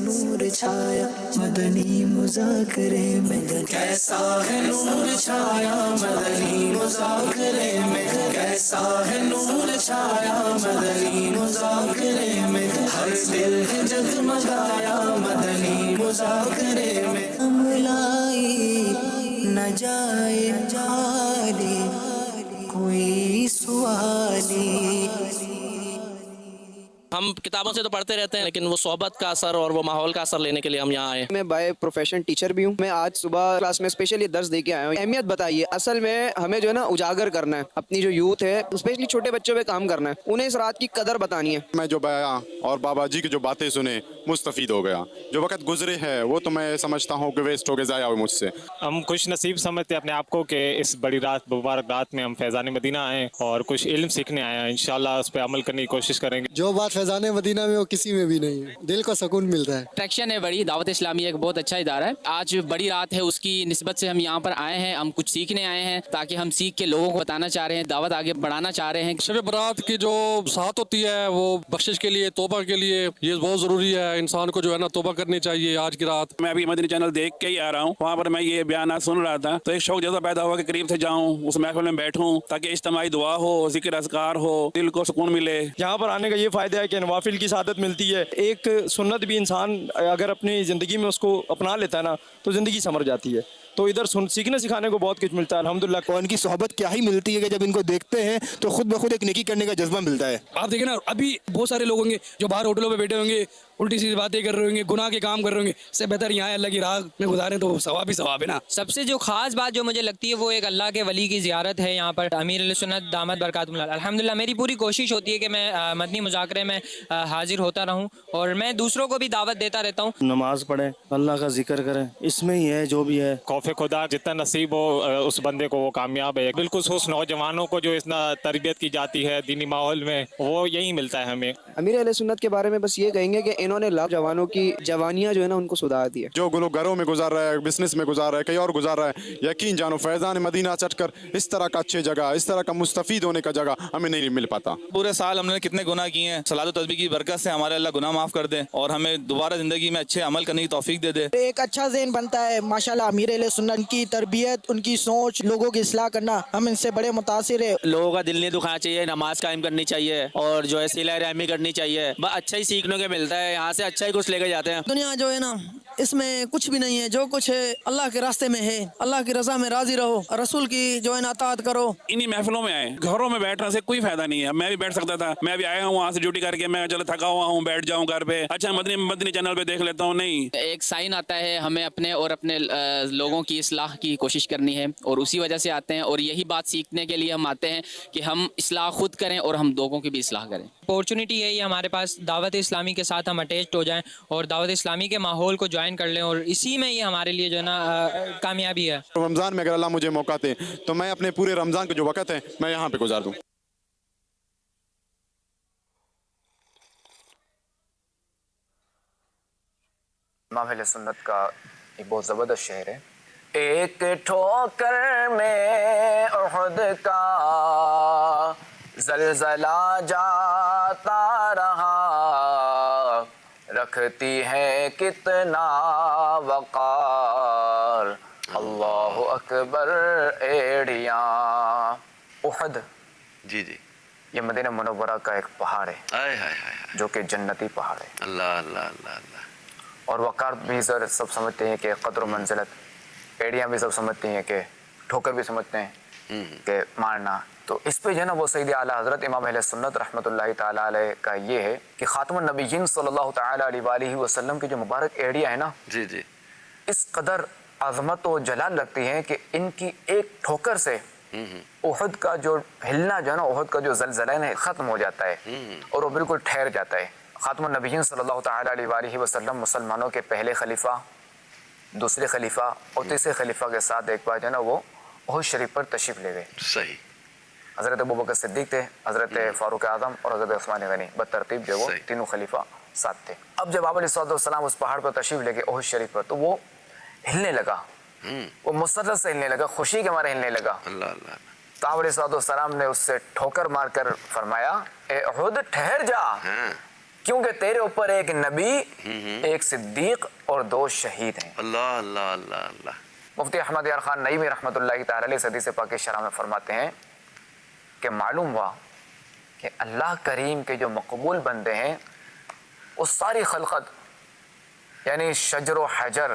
نور چھایا مدنی مذاکرے میں، کیسا ہے نور چھایا مدنی مذاکرے میں، کیسا ہے نور چھایا مدنی مذاکرے میں، ہر دل ہے جگمگایا مدنی مذاکرے میں، ہم لائی نہ جائے جالی کوئی سوالی۔ ہم کتابوں سے تو پڑھتے رہتے ہیں لیکن وہ صحبت کا اثر اور وہ ماحول کا اثر لینے کے لیے ہم یہاں آئے۔ میں بائی پروفیشن ٹیچر بھی ہوں۔ میں آج صبح کلاس میں اسپیشلی درس دے کے آیا ہوں۔ اہمیت بتائیے، اصل میں ہمیں جو ہے نا اجاگر کرنا ہے اپنی جو یوتھ ہے، اسپیشلی چھوٹے بچوں پہ کام کرنا ہے، انہیں اس رات کی قدر بتانی ہے۔ میں جو بیان اور بابا جی کی جو باتیں سنے مستفید ہو گیا۔ جو وقت گزرے ہے وہ تو میں سمجھتا ہوں کہ ویسٹ ہو کے ضائع ہوئے مجھ سے۔ ہم خوش نصیب سمجھتے اپنے آپ کو کہ اس بڑی رات مبارک رات میں ہم فیضان مدینہ آئے اور کچھ علم سیکھنے آئے ہیں۔ انشاءاللہ اس پہ عمل کرنے کی کوشش کریں گے۔ جو بات فیضان مدینہ میں وہ کسی میں بھی نہیں ہے، دل کو سکون ملتا ہے۔ اٹریکشن ہے بڑی، دعوت اسلامی ایک بہت اچھا ادارہ ہے۔ آج بڑی رات ہے، اس کی نسبت سے ہم یہاں پر آئے ہیں، ہم کچھ سیکھنے آئے ہیں تاکہ ہم سیکھ کے لوگوں کو بتانا چاہ رہے ہیں، دعوت آگے بڑھانا چاہ رہے ہیں۔ شب برات کی جو ساتھ ہوتی ہے وہ بخشش کے لیے، توبہ کے لیے، یہ بہت ضروری ہے۔ انسان کو جو ہے نا توبہ کرنی چاہیے آج کی رات۔ میں ابھی مدنی چینل دیکھ کے ہی آ رہا ہوں، وہاں پر میں یہ بیانات سن رہا تھا تو ایک شوق جیسا پیدا ہوا کہ قریب سے جاؤں، اس محفل میں بیٹھوں تاکہ اجتماعی دعا ہو، ذکر اذکار ہو، دل کو سکون ملے۔ یہاں پر آنے کا یہ فائدہ ہے کہ نوافل کی سعادت ملتی ہے۔ ایک سنت بھی انسان اگر اپنی زندگی میں اس کو اپنا لیتا ہے نا تو زندگی سنور جاتی ہے۔ تو ادھر سیکھنے سکھانے کو بہت کچھ ملتا ہے الحمدللہ۔ اور ان کی صحبت کیا ہی ملتی ہے کہ جب ان کو دیکھتے ہیں تو خود بخود ایک نیکی کرنے کا جذبہ ملتا ہے۔ آپ دیکھیں نا، ابھی بہت سارے لوگ ہوں گے جو باہر ہوٹلوں پہ بیٹھے ہوں گے، الٹی سیدھی باتیں کر رہے ہوں گے، گناہ کے کام کر رہے ہوں گے، اس سے بہتر یہاں اللہ کی راہ میں گزاریں تو ثواب ہی ثواب ہے نا۔ سب سے جو خاص بات جو مجھے لگتی ہے وہ ایک اللہ کے ولی کی زیارت ہے یہاں پر، امیر علیہ سنت دامت برکاتہم اللہ۔ الحمدللہ میری پوری کوشش ہوتی ہے کہ میں مدنی مذاکرے میں حاضر ہوتا رہوں اور میں دوسروں کو بھی دعوت دیتا رہتا ہوں۔ نماز پڑھیں، اللہ کا ذکر کریں، اس میں ہی ہے جو بھی ہے۔ خوف خدا جتنا نصیب ہو اس بندے کو وہ کامیاب ہے۔ بالکل اس نوجوانوں کو جو اتنا تربیت کی جاتی ہے دینی ماحول میں، وہ یہی ملتا ہے ہمیں۔ امیر علیہ سنت کے بارے میں بس یہ کہیں گے کہ انہوں نے لاکھ جوانوں کی جوانیاں جو ہے نا ان کو سدھار دی ہے۔ جو لوگ گھروں میں گزار رہا ہے، بزنس میں گزار رہا ہے، کہیں اور گزار رہا ہے، یقین جانو فیضان مدینہ چڑھ کر اس طرح کا اچھے جگہ، اس طرح کا مستفید ہونے کا جگہ ہمیں نہیں مل پاتا۔ پورے سال ہم نے کتنے گناہ کیے ہیں، صلاۃ و تسبیح کی برکت سے ہمارے اللہ گناہ معاف کر دے اور ہمیں دوبارہ زندگی میں اچھے عمل کرنے کی توفیق دے دے۔ ایک اچھا ذہن بنتا ہے ماشاءاللہ۔ امیر علیہ سنت کی تربیت، ان کی سوچ، لوگوں کی اصلاح کرنا، ہم ان سے بڑے متاثر ہیں۔ لوگوں کا دل نہیں دکھانا چاہیے، نماز قائم کرنی چاہیے اور جو ہے صلہ رحمی کرنی چاہیے۔ بس اچھا ہی سیکھنے کو ملتا ہے یہاں سے، اچھا ہی کچھ لے کے جاتے ہیں۔ دنیا جو ہے نا اس میں کچھ بھی نہیں ہے، جو کچھ ہے اللہ کے راستے میں ہے۔ اللہ کی رضا میں راضی رہو، رسول کی جو ہے نا اطاعت کرو۔ انہی محفلوں میں آئے، گھروں میں بیٹھنے سے کوئی فائدہ نہیں ہے۔ میں بھی بیٹھ سکتا تھا، میں بھی آیا ہوں وہاں سے ڈیوٹی کر کے، میں چلو تھکا ہوا ہوں بیٹھ جاؤں گھر پہ، اچھا مدنی چینل پہ دیکھ لیتا ہوں۔ نہیں، ایک سائن آتا ہے، ہمیں اپنے اور اپنے لوگوں کی اصلاح کی کوشش کرنی ہے اور اسی وجہ سے آتے ہیں، اور یہی بات سیکھنے کے لیے ہم آتے ہیں کہ ہم اصلاح خود کریں اور ہم لوگوں کی بھی اصلاح کریں۔ اپورچونٹی ہے یہ ہمارے پاس، دعوت اسلامی کے ساتھ ہم اٹیچڈ ہو جائیں اور دعوت اسلامی کے ماحول کو جوائن کر لیں، اور اسی میں یہ ہمارے لیے جو ہے نا کامیابی ہے۔ رمضان میں اگر اللہ مجھے موقع دے تو میں اپنے پورے رمضان کا جو وقت ہے میں یہاں پہ گزار دوں۔ امام اہل سنت کا ایک بہت زبردست شعر ہے۔ ایک ٹھوکر میں احد کا زلزلہ جاتا رہا، رکھتی ہے کتنا وقار، اللہ اکبر ایڑیاں۔ احد جی جی، یہ مدینہ منورہ کا ایک پہاڑ ہے جو کہ جنتی پہاڑ ہے۔ اللہ اللہ اللہ اللہ۔ اور وقار بھی سب سمجھتے ہیں کہ قدر و منزلت، ایڑیاں بھی سب سمجھتے ہیں کہ ٹھوکر بھی سمجھتے ہیں کہ مارنا۔ تو اس پہ جو ہے نا وہ سید اعلیٰ حضرت امام اہل سنت رحمۃ اللہ تعالیٰ علیہ کا یہ ہے کہ خاتم النبیین صلی اللہ تعالیٰ علیہ وآلہ وسلم کی جو مبارک ایڑیاں ہیں نا، جی جی، اس قدر عظمت و جلال رکھتی ہیں کہ ان کی ایک ٹھوکر سے احد کا جو ہلنا جو ہے نا، احد کا جو زلزلہ ہے ختم ہو جاتا ہے اور وہ بالکل ٹھہر جاتا ہے۔ خاتم النبیین صلی اللہ تعالیٰ علیہ وآلہ وسلم مسلمانوں کے پہلے خلیفہ، دوسرے خلیفہ اور تیسرے خلیفہ کے ساتھ ایک بار جو ہے نا وہ احد شریف پر تشریف لے گئے۔ صحیح۔ حضرت ابوبکر صدیق تھے، حضرت فاروق اعظم اور حضرت عثمان غنی، بترتیب جو وہ تینوں خلیفہ ساتھ تھے۔ اب جب آپ علیہ الصلوۃ والسلام اس پہاڑ پر تشریف لے گئے احد شریف پر، تو وہ ہلنے لگا، وہ مسرت سے ہلنے لگا، خوشی کے مارے ہلنے لگا۔ اللہ اللہ۔ تو آپ علیہ الصلوۃ والسلام نے اس سے ٹھوکر مار کر فرمایا، اے احد ٹھہر جا، کیونکہ تیرے اوپر ایک نبی، ایک صدیق اور 2 شہید ہیں۔ اللہ اللہ اللہ اللہ۔ مفتی احمد یار خان نعیمی رحمۃ اللہ تعالی علیہ حدیث پاک شرح میں فرماتے ہیں کہ معلوم ہوا کہ اللہ کریم کے جو مقبول بندے ہیں وہ ساری خلقت یعنی شجر و حجر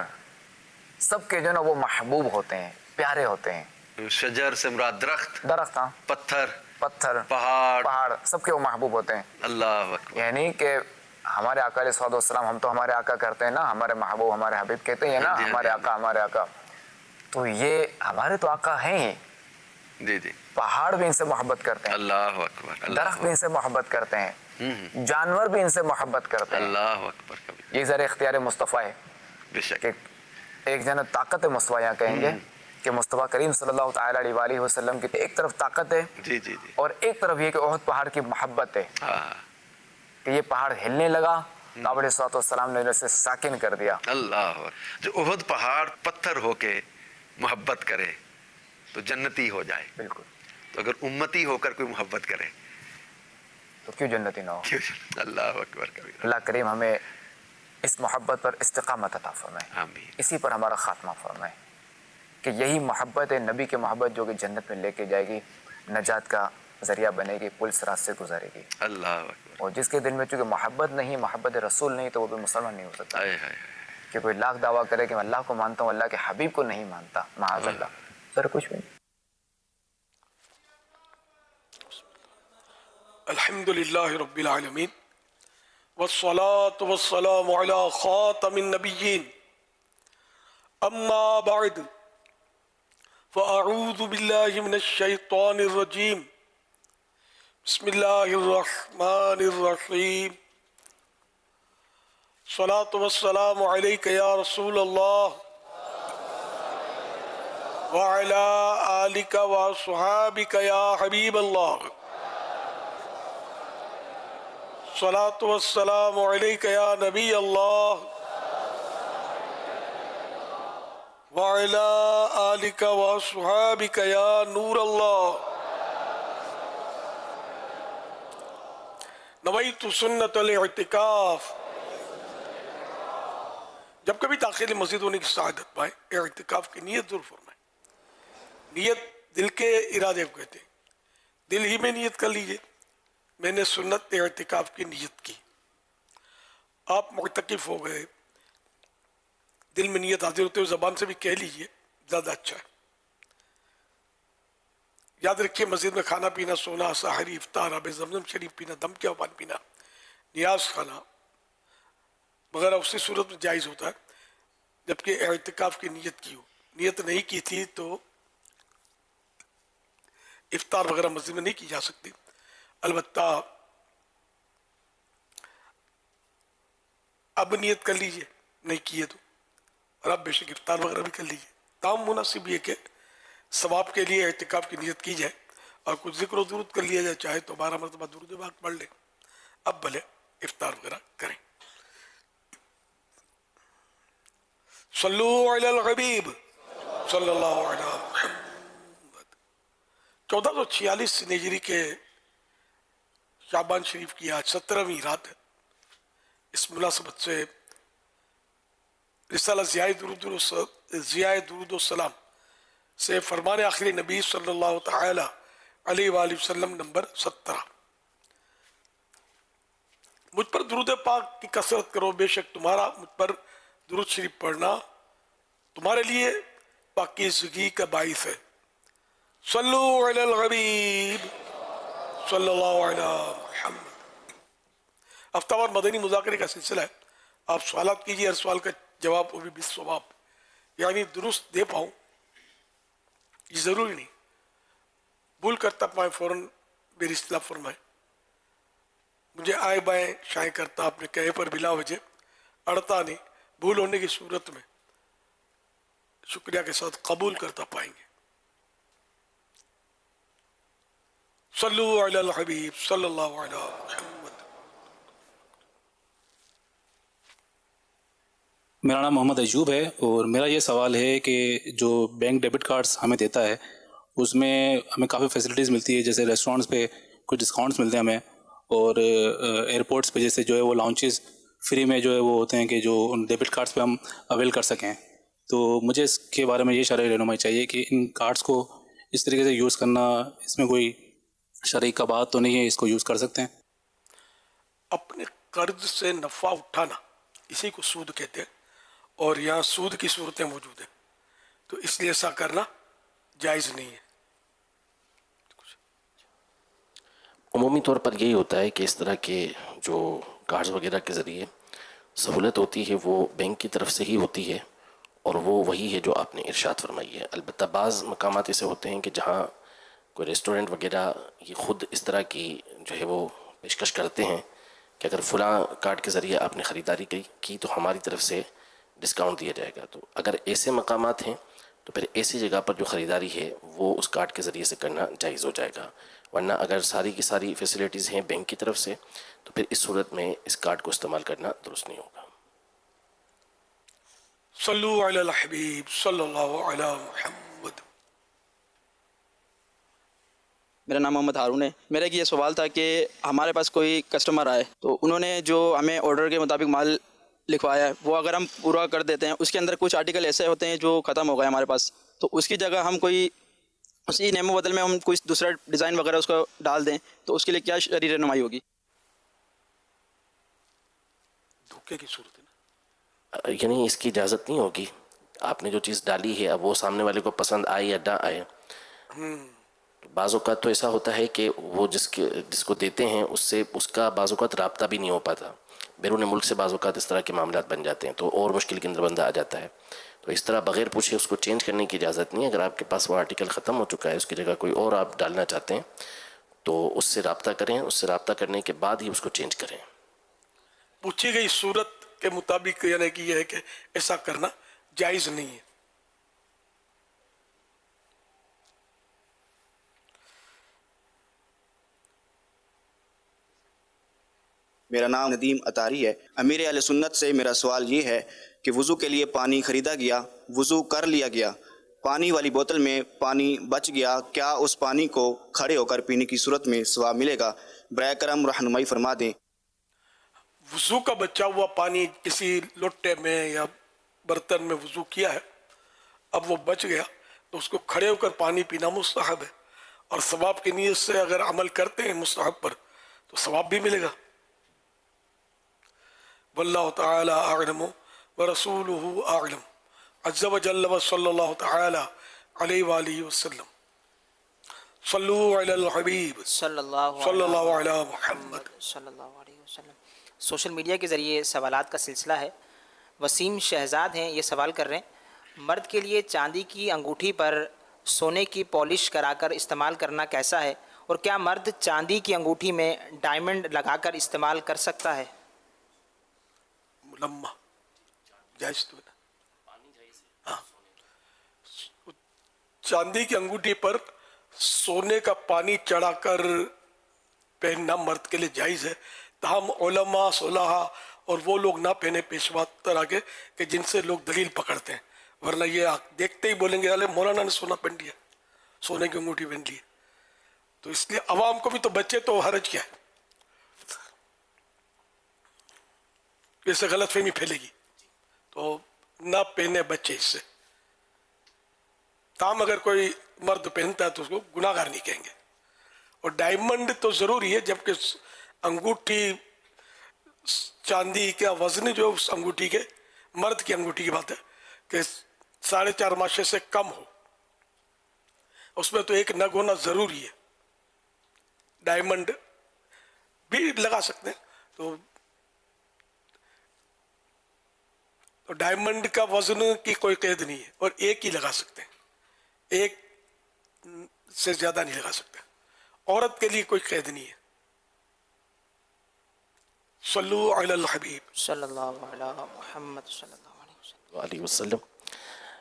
سب کے جو نا وہ محبوب ہوتے ہیں، پیارے ہوتے ہیں۔ شجر سے مراد درخت، درخت، ہاں، پتھر، پہاڑ سب کے وہ محبوب ہوتے ہیں۔ اللہ اکبر۔ یعنی کہ ہمارے آقا علیہ الصلوۃ والسلام، ہم تو ہمارے آقا کرتے ہیں نا، ہمارے محبوب ہمارے حبیب کہتے ہیں نا، ہمارے آقا ہمارے آقا، تو یہ ہمارے تو آقا ہیں ہی۔ جی جی۔ پہاڑ بھی ان سے محبت کرتے ہیں، اللہ اکبر۔ درخت بھی ان سے محبت کرتے ہیں، جانور بھی ان سے محبت کرتے ہیں۔ اللہ اکبر۔ یہ ذرا اختیار مصطفیٰ ہے، بے شک۔ ایک جنا طاقت مصطفیٰ یہاں کہیں گے کہ مصطفیٰ کریم صلی اللہ تعالیٰ علیہ وآلہ وسلم کی ایک طرف طاقت ہے، جی جی جی، اور ایک طرف یہ کہ احد پہاڑ کی محبت ہے کہ یہ پہاڑ ہلنے لگا تو آپ علیہ الصلوۃ والسلام نے اسے ساکن کر دیا۔ اللہ، جو احد پہاڑ پتھر ہو کے محبت کرے تو جنتی ہو جائے۔ بالکل۔ تو اگر امتی ہو کر کوئی محبت کرے تو کیوں جنتی نہ ہو؟ اللہ اکبر کبیر۔ اللہ کریم ہمیں اس محبت پر استقامت عطا فرمائے، آمین۔ اسی پر ہمارا خاتمہ فرمائے کہ یہی محبت ہے نبی کی محبت جو کہ جنت میں لے کے جائے گی، نجات کا ذریعہ بنے گی، پل صراط سے گزارے گی۔ اللہ اکبر۔ اور جس کے دل میں چونکہ محبت نہیں، محبت رسول نہیں، تو وہ بھی مسلمان نہیں ہو سکتا۔ کہ کوئی لاکھ دعویٰ کرے کہ میں اللہ کو مانتا ہوں، اللہ کے حبیب کو نہیں مانتا، معاذ اللہ، سر کچھ بھی نہیں۔ الحمد للہ رب العالمین والصلاة والسلام علی خاتم النبیین، اما بعد فاعوذ باللہ من الشیطان الرجیم، بسم اللہ الرحمن الرحیم، صلاة والسلام علیک یا رسول اللہ وعلی آلک وصحابک یا حبیب اللہ، صلاۃ والسلام علیک یا نبی اللہ وعلی آلک وصحابک یا نور اللہ، نویت سنت الاعتکاف۔ جب کبھی داخل مسجد ہونے کی سعادت پائے، اعتکاف کی نیت ضرور فرمائیں۔ نیت دل کے ارادے کو کہتے ہیں، دل ہی میں نیت کر لیجئے میں نے سنت اعتکاف کی نیت کی، آپ معتکف ہو گئے، دل میں نیت حاضر ہوتے ہوئے زبان سے بھی کہہ لیجئے، زیادہ اچھا ہے۔ یاد رکھیے مسجد میں کھانا پینا، سونا، سحری، افطار، آب زمزم شریف پینا، دم کیا پانی پینا، نیاز کھانا وغیرہ اسی صورت میں جائز ہوتا ہے جبکہ اعتکاف کی نیت کی ہو۔ نیت نہیں کی تھی تو افطار وغیرہ مسجد میں نہیں کی جا سکتی، البتہ اب نیت کر لیجئے، نہیں کیے تو، اور اب بے شک افطار وغیرہ بھی کر لیجئے۔ تام مناسب یہ کہ ثواب کے لیے اعتکاف کی نیت کی جائے اور کچھ ذکر و درود کر لیا جائے، چاہے تو 12 مرتبہ درود پاک پڑھ لیں، اب بھلے افطار وغیرہ کریں۔ صلو علی الحبیب صلی اللہ علیہ محمد۔ 1446 ہجری کے شعبان شریف کی آج 17ویں رات ہے۔ اس مناسبت سے رسالہ ضیاء درود و سلام سے فرمان آخری نبی صلی اللہ تعالی علیہ وآلہ وسلم نمبر 17۔ مجھ پر درود پاک کی کثرت کرو، بے شک تمہارا مجھ پر درود شریف پڑھنا تمہارے لیے پاکیزگی کا باعث ہے۔ صلو علی الحبیب صلی اللہ علیہ محمد۔ ہفتہ وار مدنی مذاکرے کا سلسلہ ہے، آپ سوالات کیجئے، ہر سوال کا جواب وہ بھی بالصواب، یعنی درست دے پاؤں، یہ ضروری نہیں، بھول کرتا پائیں فوراً میری اصلاح فرمائیں، مجھے آئے بائیں شائیں کرتا اپنے کہے پر بلا وجہ اڑتا نہیں، بھول ہونے کی صورت میں شکریہ کے ساتھ قبول کرتا پائیں گے۔ صلو علی الحبیب صلی اللہ علیہ محمد۔ میرا نام محمد ایوب ہے اور میرا یہ سوال ہے کہ جو بینک ڈیبٹ کارڈز ہمیں دیتا ہے اس میں ہمیں کافی فیسلٹیز ملتی ہے، جیسے ریسٹورینٹس پہ کچھ ڈسکاؤنٹس ملتے ہیں ہمیں، اور ایئرپورٹس پہ جیسے جو ہے وہ لانچز فری میں جو ہے وہ ہوتے ہیں کہ جو ان ڈیبٹ کارڈس پہ ہم اویل کر سکیں. تو مجھے اس کے بارے میں یہ شرعی رہنمائی چاہیے کہ ان کارڈس کو اس طریقے سے یوز کرنا، اس میں کوئی شرعی قباحت تو نہیں ہے، اس کو یوز کر سکتے ہیں؟ اپنے قرض سے نفع اٹھانا اسی کو سود کہتے ہیں، اور یہاں سود کی صورتیں موجود ہیں، تو اس لیے ایسا کرنا جائز نہیں ہے. عمومی طور پر یہی ہوتا ہے کہ اس طرح کے جو کارڈز وغیرہ کے ذریعے سہولت ہوتی ہے وہ بینک کی طرف سے ہی ہوتی ہے، اور وہ وہی ہے جو آپ نے ارشاد فرمائی ہے. البتہ بعض مقامات ایسے ہوتے ہیں کہ جہاں کوئی ریسٹورنٹ وغیرہ یہ خود اس طرح کی جو ہے وہ پیشکش کرتے ہیں کہ اگر فلاں کارڈ کے ذریعے آپ نے خریداری کی تو ہماری طرف سے ڈسکاؤنٹ دیا جائے گا. تو اگر ایسے مقامات ہیں تو پھر ایسی جگہ پر جو خریداری ہے وہ اس کارڈ کے ذریعے سے کرنا جائز ہو جائے گا، ورنہ اگر ساری کی ساری فیسلٹیز ہیں بینک کی طرف سے تو پھر اس صورت میں اس کارڈ کو استعمال کرنا درست نہیں ہوگا. صلو علی الحبیب صلی اللہ علی محمد. میرا نام محمد ہارون ہے. میرا یہ سوال تھا کہ ہمارے پاس کوئی کسٹمر آئے تو انہوں نے جو ہمیں آرڈر کے مطابق مال لکھوایا ہے وہ اگر ہم پورا کر دیتے ہیں، اس کے اندر کچھ آرٹیکل ایسے ہوتے ہیں جو ختم ہو گئے ہمارے پاس، تو اس کی جگہ ہم کوئی اسی نیم و بدل میں ہم کوئی دوسرا ڈیزائن وغیرہ اس کو ڈال دیں تو اس کے لیے کیا شرعی رہنمائی ہوگی؟ دھوکے کی صورت ہے یعنی اس کی اجازت نہیں ہوگی. آپ نے جو چیز ڈالی ہے اب وہ سامنے والے کو پسند آئے یا نہ آئے. بعض اوقات تو ایسا ہوتا ہے کہ وہ جس کو دیتے ہیں اس سے اس کا بعض اوقات رابطہ بھی نہیں ہو پاتا، بیرون ملک سے بعض اوقات اس طرح کے معاملات بن جاتے ہیں تو اور مشکل کے اندر بندہ آ جاتا ہے. تو اس طرح بغیر پوچھے اس کو چینج کرنے کی اجازت نہیں ہے. اگر آپ کے پاس وہ آرٹیکل ختم ہو چکا ہے، اس کی جگہ کوئی اور آپ ڈالنا چاہتے ہیں تو اس سے رابطہ کریں، اس سے رابطہ کرنے کے بعد ہی اس کو چینج کریں. پوچھی گئی صورت کے مطابق یعنی کہ یہ ہے کہ ایسا کرنا جائز نہیں ہے. میرا نام ندیم اطاری ہے. امیر اہل سنت سے میرا سوال یہ ہے کہ وضو کے لیے پانی خریدا گیا، وضو کر لیا گیا، پانی والی بوتل میں پانی بچ گیا، کیا اس پانی کو کھڑے ہو کر پینے کی صورت میں ثواب ملے گا؟ برائے کرم رہنمائی فرما دیں. وضو کا بچا ہوا پانی کسی لوٹے میں یا برتن میں وضو کیا ہے، اب وہ بچ گیا تو اس کو کھڑے ہو کر پانی پینا مستحب ہے، اور ثواب کی نیت سے اگر عمل کرتے ہیں مستحب پر تو ثواب بھی ملے گا. واللہ تعالی اعلم ورسولہ اعلم عز وجل وصلی اللہ تعالی علیہ وآلہ وسلم. صلو علی الحبیب صلی اللہ علی محمد صلی اللہ علیہ وسلم. سوشل میڈیا کے ذریعے سوالات کا سلسلہ ہے. وسیم شہزاد ہیں، یہ سوال کر رہے ہیں مرد کے لیے چاندی کی انگوٹھی پر سونے کی پالش کرا کر استعمال کرنا کیسا ہے، اور کیا مرد چاندی کی انگوٹھی میں ڈائمنڈ لگا کر استعمال کر سکتا ہے؟ ملمہ جائز تو ہے نا. ہاں، چاندی کی انگوٹھی پر سونے کا پانی چڑھا کر پہننا مرد کے لیے جائز ہے، تاہم علماء صلحاء اور وہ لوگ نہ پہنے پیشوا طرح کے کہ جن سے لوگ دلیل پکڑتے ہیں، ورنہ یہ دیکھتے ہی بولیں گے ارے مولانا نے سونا پہن لیا، سونے کی انگوٹھی پہن لی. تو اس لیے عوام کو بھی تو بچے تو حرج کیا ہے، اسے غلط فہمی پھیلے گی تو نہ پہنے بچے اس سے. تاہم اگر کوئی مرد پہنتا ہے تو اس کو گناہ گار نہیں کہیں گے. اور ڈائمنڈ تو ضروری ہے، جبکہ انگوٹھی چاندی کا وزن جو اس انگوٹھی کے، مرد کی انگوٹھی کی بات ہے کہ 4.5 ماشے سے کم ہو، اس میں تو ایک نگ ہونا ضروری ہے. ڈائمنڈ بھی لگا سکتے ہیں تو ڈائمنڈ کا وزن کی کوئی قید نہیں ہے، اور ایک ہی لگا سکتے ہیں، ایک سے زیادہ نہیں لگا سکتے. عورت کے لیے کوئی قید نہیں ہے. صلو علی الحبیب صلی اللہ علی محمد صلی اللہ علیہ وسلم.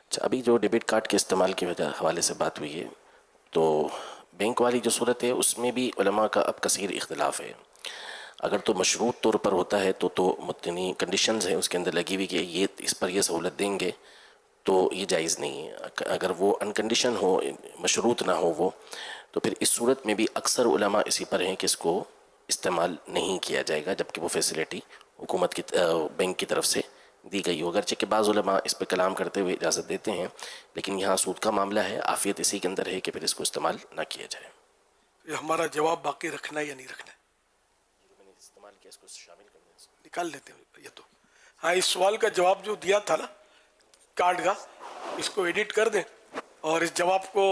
اچھا، ابھی جو ڈیبٹ کارڈ کے استعمال کے حوالے سے بات ہوئی ہے تو بینک والی جو صورت ہے اس میں بھی علماء کا اب کثیر اختلاف ہے. اگر تو مشروط طور پر ہوتا ہے تو متنی کنڈیشنز ہیں اس کے اندر لگی ہوئی کہ یہ اس پر یہ سہولت دیں گے تو یہ جائز نہیں ہے. اگر وہ انکنڈیشن ہو، مشروط نہ ہو وہ، تو پھر اس صورت میں بھی اکثر علماء اسی پر ہیں کہ اس کو استعمال نہیں کیا جائے گا، جبکہ وہ فیسلٹی حکومت کی بینک کی طرف سے دی گئی ہو. اگرچہ کہ بعض علماء اس پہ کلام کرتے ہوئے اجازت دیتے ہیں، لیکن یہاں سود کا معاملہ ہے، عافیت اسی کے اندر ہے کہ پھر اس کو استعمال نہ کیا جائے. یہ ہمارا جواب باقی رکھنا ہے یا نہیں رکھنا ہے؟ استعمال کیا اس کو شامل کرنا ہے، نکال لیتے ہیں یہ تو. ہاں، اس سوال کا جواب جو دیا تھا نا کارڈ کا، اس کو ایڈٹ کر دیں اور اس جواب کو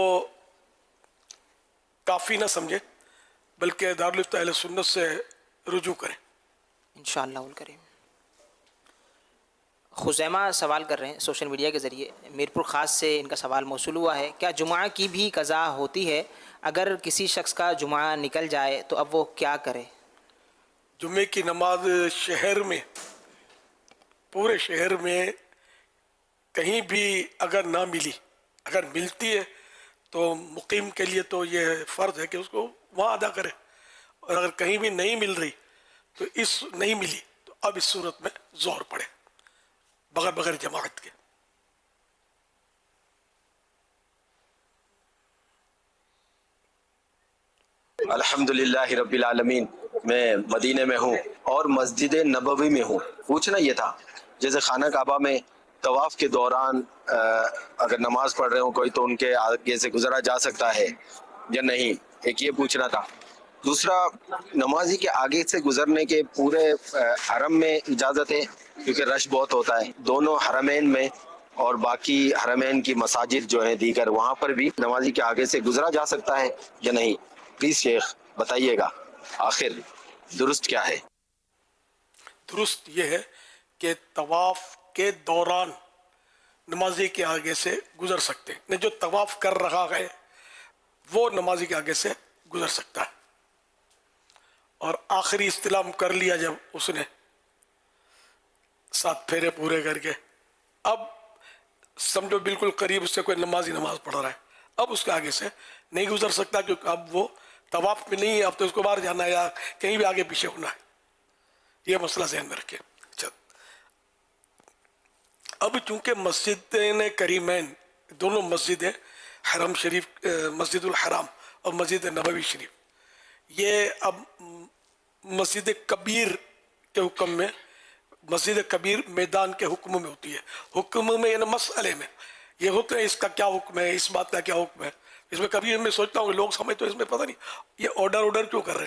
کافی نہ سمجھے بلکہ دارالفتہ اہل سنت سے رجوع کریں انشاءاللہ الکریم. خزیمہ سوال کر رہے ہیں سوشل میڈیا کے ذریعے، میرپور خاص سے ان کا سوال موصول ہوا ہے. کیا جمعہ کی بھی قضا ہوتی ہے؟ اگر کسی شخص کا جمعہ نکل جائے تو اب وہ کیا کرے؟ جمعے کی نماز شہر میں، پورے شہر میں کہیں بھی اگر نہ ملی، اگر ملتی ہے تو مقیم کے لیے تو یہ فرض ہے کہ اس کو وہاں ادا کرے، اور اگر کہیں بھی نہیں مل رہی تو نہیں ملی تو اب اس صورت میں ظہر پڑے بغیر جماعت کے. الحمدللہ رب العالمین. میں مدینے میں ہوں اور مسجد نبوی میں ہوں. پوچھنا یہ تھا، جیسے خانہ کعبہ میں طواف کے دوران اگر نماز پڑھ رہے ہوں کوئی تو ان کے آگے سے گزرا جا سکتا ہے یا نہیں؟ ایک یہ پوچھنا تھا. دوسرا، نمازی کے آگے سے گزرنے کے پورے حرم میں اجازت ہے کیونکہ رش بہت ہوتا ہے، دونوں حرمین میں اور باقی حرمین کی مساجد جو ہیں دیگر، وہاں پر بھی نمازی کے آگے سے گزرا جا سکتا ہے یا نہیں؟ پلیز شیخ بتائیے گا. آخر درست کیا ہے؟ درست یہ ہے کہ طواف کے دوران نمازی کے آگے سے گزر سکتے ہیں، جو طواف کر رہا ہے وہ نمازی کے آگے سے گزر سکتا ہے. اور آخری استلام کر لیا جب اس نے 7 پھیرے پورے کر کے، اب سمجھو بالکل قریب اس سے کوئی نمازی نماز پڑھ رہا ہے، اب اس کے آگے سے نہیں گزر سکتا کیونکہ اب وہ طواف میں نہیں ہے، اب تو اس کو باہر جانا ہے یا کہیں بھی آگے پیچھے ہونا ہے. یہ مسئلہ ذہن میں رکھے. اب چونکہ مسجدین کریمین دونوں مسجدیں، حرم شریف مسجد الحرام اور مسجد نبوی شریف، یہ اب مسجد کبیر کے حکم میں، مسجد کبیر میدان کے حکم میں ہوتی ہے. حکم میں یعنی مسئلے میں یہ ہوتا ہے، اس کا کیا حکم ہے، اس بات کا کیا حکم ہے. اس میں کبھی میں سوچتا ہوں کہ لوگ سمجھ تو اس میں پتہ نہیں یہ آرڈر کیوں کر رہے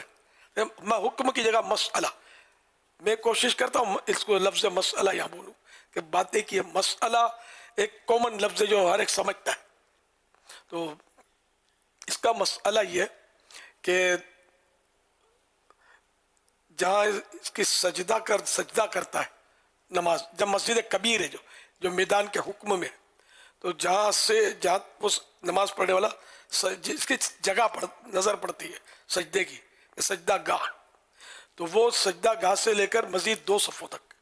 ہیں. میں حکم کی جگہ مسئلہ، میں کوشش کرتا ہوں اس کو لفظ مسئلہ یہاں بولوں کہ باتیں کی مسئلہ ایک کامن لفظ ہے جو ہر ایک سمجھتا ہے. تو اس کا مسئلہ یہ کہ جہاں اس کی سجدہ کرتا ہے نماز، جب مسجد کبیر ہے جو میدان کے حکم میں، تو جہاں وہ نماز پڑھنے والا جس کی جگہ نظر پڑتی ہے سجدے کی، سجدہ گاہ، تو وہ سجدہ گاہ سے لے کر مزید 2 صفوں تک،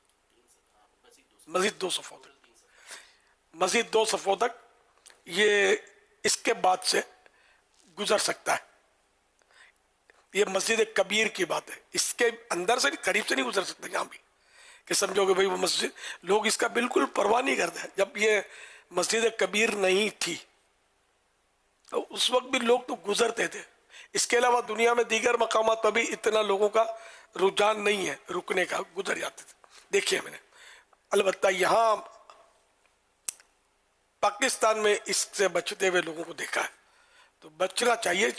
مزید 2 صفوں تک یہ اس کے بعد سے گزر سکتا ہے. یہ مسجد کبیر کی بات ہے، اس کے اندر سے قریب سے نہیں گزر سکتا. یہاں بھی کہ سمجھو کہ بھائی وہ مسجد، لوگ اس کا بالکل پرواہ نہیں کرتے. جب یہ مسجد کبیر نہیں تھی تو اس وقت بھی لوگ تو گزرتے تھے. اس کے علاوہ دنیا میں دیگر مقامات پر بھی اتنا لوگوں کا رجحان نہیں ہے رکنے کا، گزر جاتے تھے. دیکھیے میں نے البتہ یہاں پاکستان میں اس سے بچتے ہوئے لوگوں کو دیکھا ہے، تو بچنا چاہیے،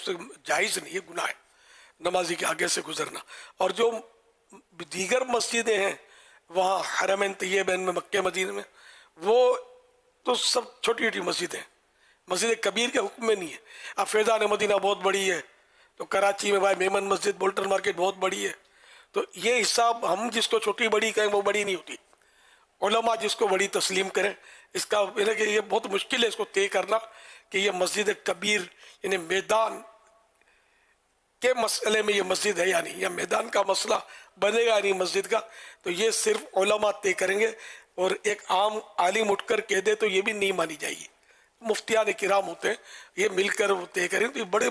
جائز نہیں ہے، گناہ ہے نمازی کے آگے سے گزرنا. اور جو دیگر مسجدیں ہیں وہاں حرمین طیبین میں، مکہ مدینہ میں، وہ تو سب چھوٹی چھوٹی مسجدیں ہیں، مسجد کبیر کے حکم میں نہیں ہے. اب فیضان مدینہ بہت بڑی ہے، تو کراچی میں بھائی میمن مسجد، بولٹن مارکیٹ بہت بڑی ہے. تو یہ حساب ہم جس کو چھوٹی بڑی کہیں وہ بڑی نہیں ہوتی، علماء جس کو بڑی تسلیم کریں. اس کا کہ یہ بہت مشکل ہے اس کو طے کرنا کہ یہ مسجد کبیر یعنی میدان کے مسئلے میں یہ مسجد ہے یا نہیں، یا میدان کا مسئلہ بنے گا نہیں مسجد کا، تو یہ صرف علماء طے کریں گے. اور ایک عام عالم اٹھ کر کہہ دے تو یہ بھی نہیں مانی جائے گی. مفتیان کرام ہوتے ہیں، یہ مل کر وہ طے کریں. تو یہ بڑے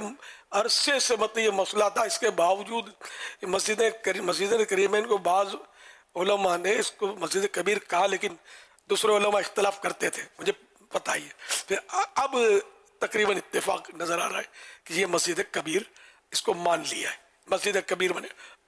عرصے سے مطلب یہ مسئلہ تھا. اس کے باوجود مسجد کریمین کو بعض علماء نے اس کو مسجد کبیر کہا، لیکن دوسرے علماء اختلاف کرتے تھے، مجھے پتہ ہی ہے. پھر اب تقریباً اتفاق نظر آ رہا ہے کہ یہ مسجد کبیر اس کو مان لیا ہے. مسجد کبیر میں نے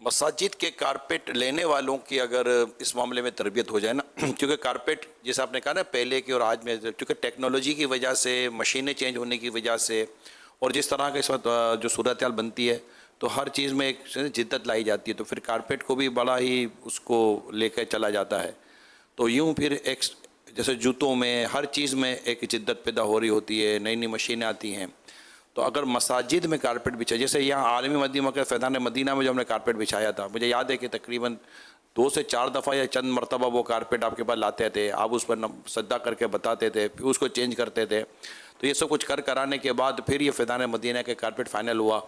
مساجد کے کارپیٹ لینے والوں کی اگر اس معاملے میں تربیت ہو جائے نا، کیونکہ کارپیٹ جیسا آپ نے کہا نا پہلے کی اور آج میں، کیونکہ ٹیکنالوجی کی وجہ سے، مشینیں چینج ہونے کی وجہ سے، اور جس طرح کا اس وقت جو صورتحال بنتی ہے تو ہر چیز میں ایک جدت لائی جاتی ہے، تو پھر کارپیٹ کو بھی بڑا ہی اس کو لے کے چلا جاتا ہے. تو یوں پھر ایک جیسے جوتوں میں ہر چیز میں ایک جدت پیدا ہو رہی ہوتی ہے، نئی نئی مشینیں آتی ہیں. تو اگر مساجد میں کارپیٹ بچھا، جیسے یہاں عالمی مدینہ مرکز فیضان مدینہ میں جو ہم نے کارپیٹ بچھایا تھا، مجھے یاد ہے کہ تقریباً 2 سے 4 دفعہ یا چند مرتبہ وہ کارپیٹ آپ کے پاس لاتے تھے، آپ اس پر سجدہ کر کے بتاتے تھے، پھر اس کو چینج کرتے تھے. تو یہ سب کچھ کرانے کے بعد پھر یہ فیضان مدینہ کے کارپیٹ فائنل ہوا.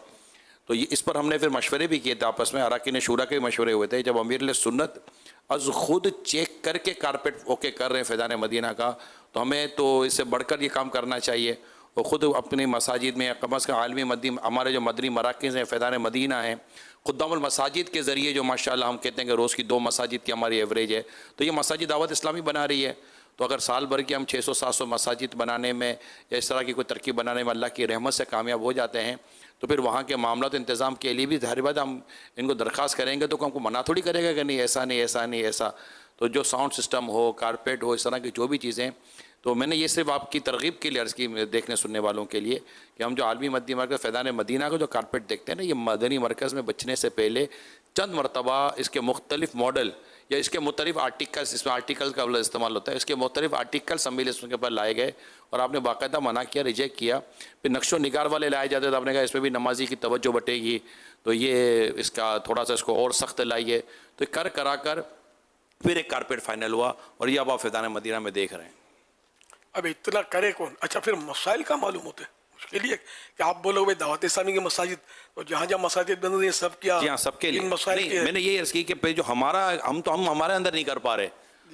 تو یہ اس پر ہم نے پھر مشورے بھی کیے تھے آپس میں، اراکین شورا کے بھی مشورے ہوئے تھے. جب امیر علیہ سنت از خود چیک کر کے کارپیٹ اوکے کر رہے ہیں فیضان مدینہ کا، تو ہمیں تو اس سے بڑھ کر یہ کام کرنا چاہیے. اور خود اپنی مساجد میں کم از کم عالمی مدینہ، ہمارے جو مدنی مراکز ہیں فیضان مدینہ ہیں، خدام المساجد کے ذریعے جو ماشاءاللہ ہم کہتے ہیں کہ روز کی 2 مساجد کی ہماری ایوریج ہے، تو یہ مساجد دعوت اسلامی بنا رہی ہے. تو اگر سال بھر کی ہم 600-700 مساجد بنانے میں یا اس طرح کی کوئی ترکیب بنانے میں اللہ کی رحمت سے کامیاب ہو جاتے ہیں، تو پھر وہاں کے معاملات انتظام کے لیے بھی ظاہر بات ہم ان کو درخواست کریں گے تو ہم کو منع تھوڑی کرے گا کہ نہیں ایسا نہیں ایسا نہیں ایسا. تو جو ساؤنڈ سسٹم ہو، کارپیٹ ہو، اس طرح کی جو بھی چیزیں، تو میں نے یہ صرف آپ کی ترغیب کے لیے عرض کی دیکھنے سننے والوں کے لیے کہ ہم جو عالمی مدنی مرکز فیضان مدینہ کا جو کارپیٹ دیکھتے ہیں نا، یہ مدنی مرکز میں بچنے سے پہلے چند مرتبہ اس کے مختلف ماڈل یا اس کے مختلف آرٹیکلز، اس میں آرٹیکل کا استعمال ہوتا ہے، اس کے مختلف آرٹیکلز امیر اس کے پر لائے گئے اور آپ نے باقاعدہ منع کیا، ریجیکٹ کیا. پھر نقش و نگار والے لائے جاتے تو آپ نے کہا اس میں بھی نمازی کی توجہ بٹے گی، تو یہ اس کا تھوڑا سا اس کو اور سخت لائیے. تو کرا کر پھر ایک کارپیٹ فائنل ہوا اور یہ اب آپ فیضان مدینہ میں دیکھ رہے ہیں. اب اتنا کرے کون؟ اچھا پھر مسائل کا معلوم ہوتے ہیں اس کے لیے کہ آپ بولو بھائی دعوت اسلامی کی مساجد، تو جہاں جہاں مساجد بن رہی ہیں سب کیا؟ جی ہاں، سب کے لیے. نہیں، میں نے یہ عرض کی کہ جو ہمارا ہم ہمارے اندر نہیں کر پا رہے،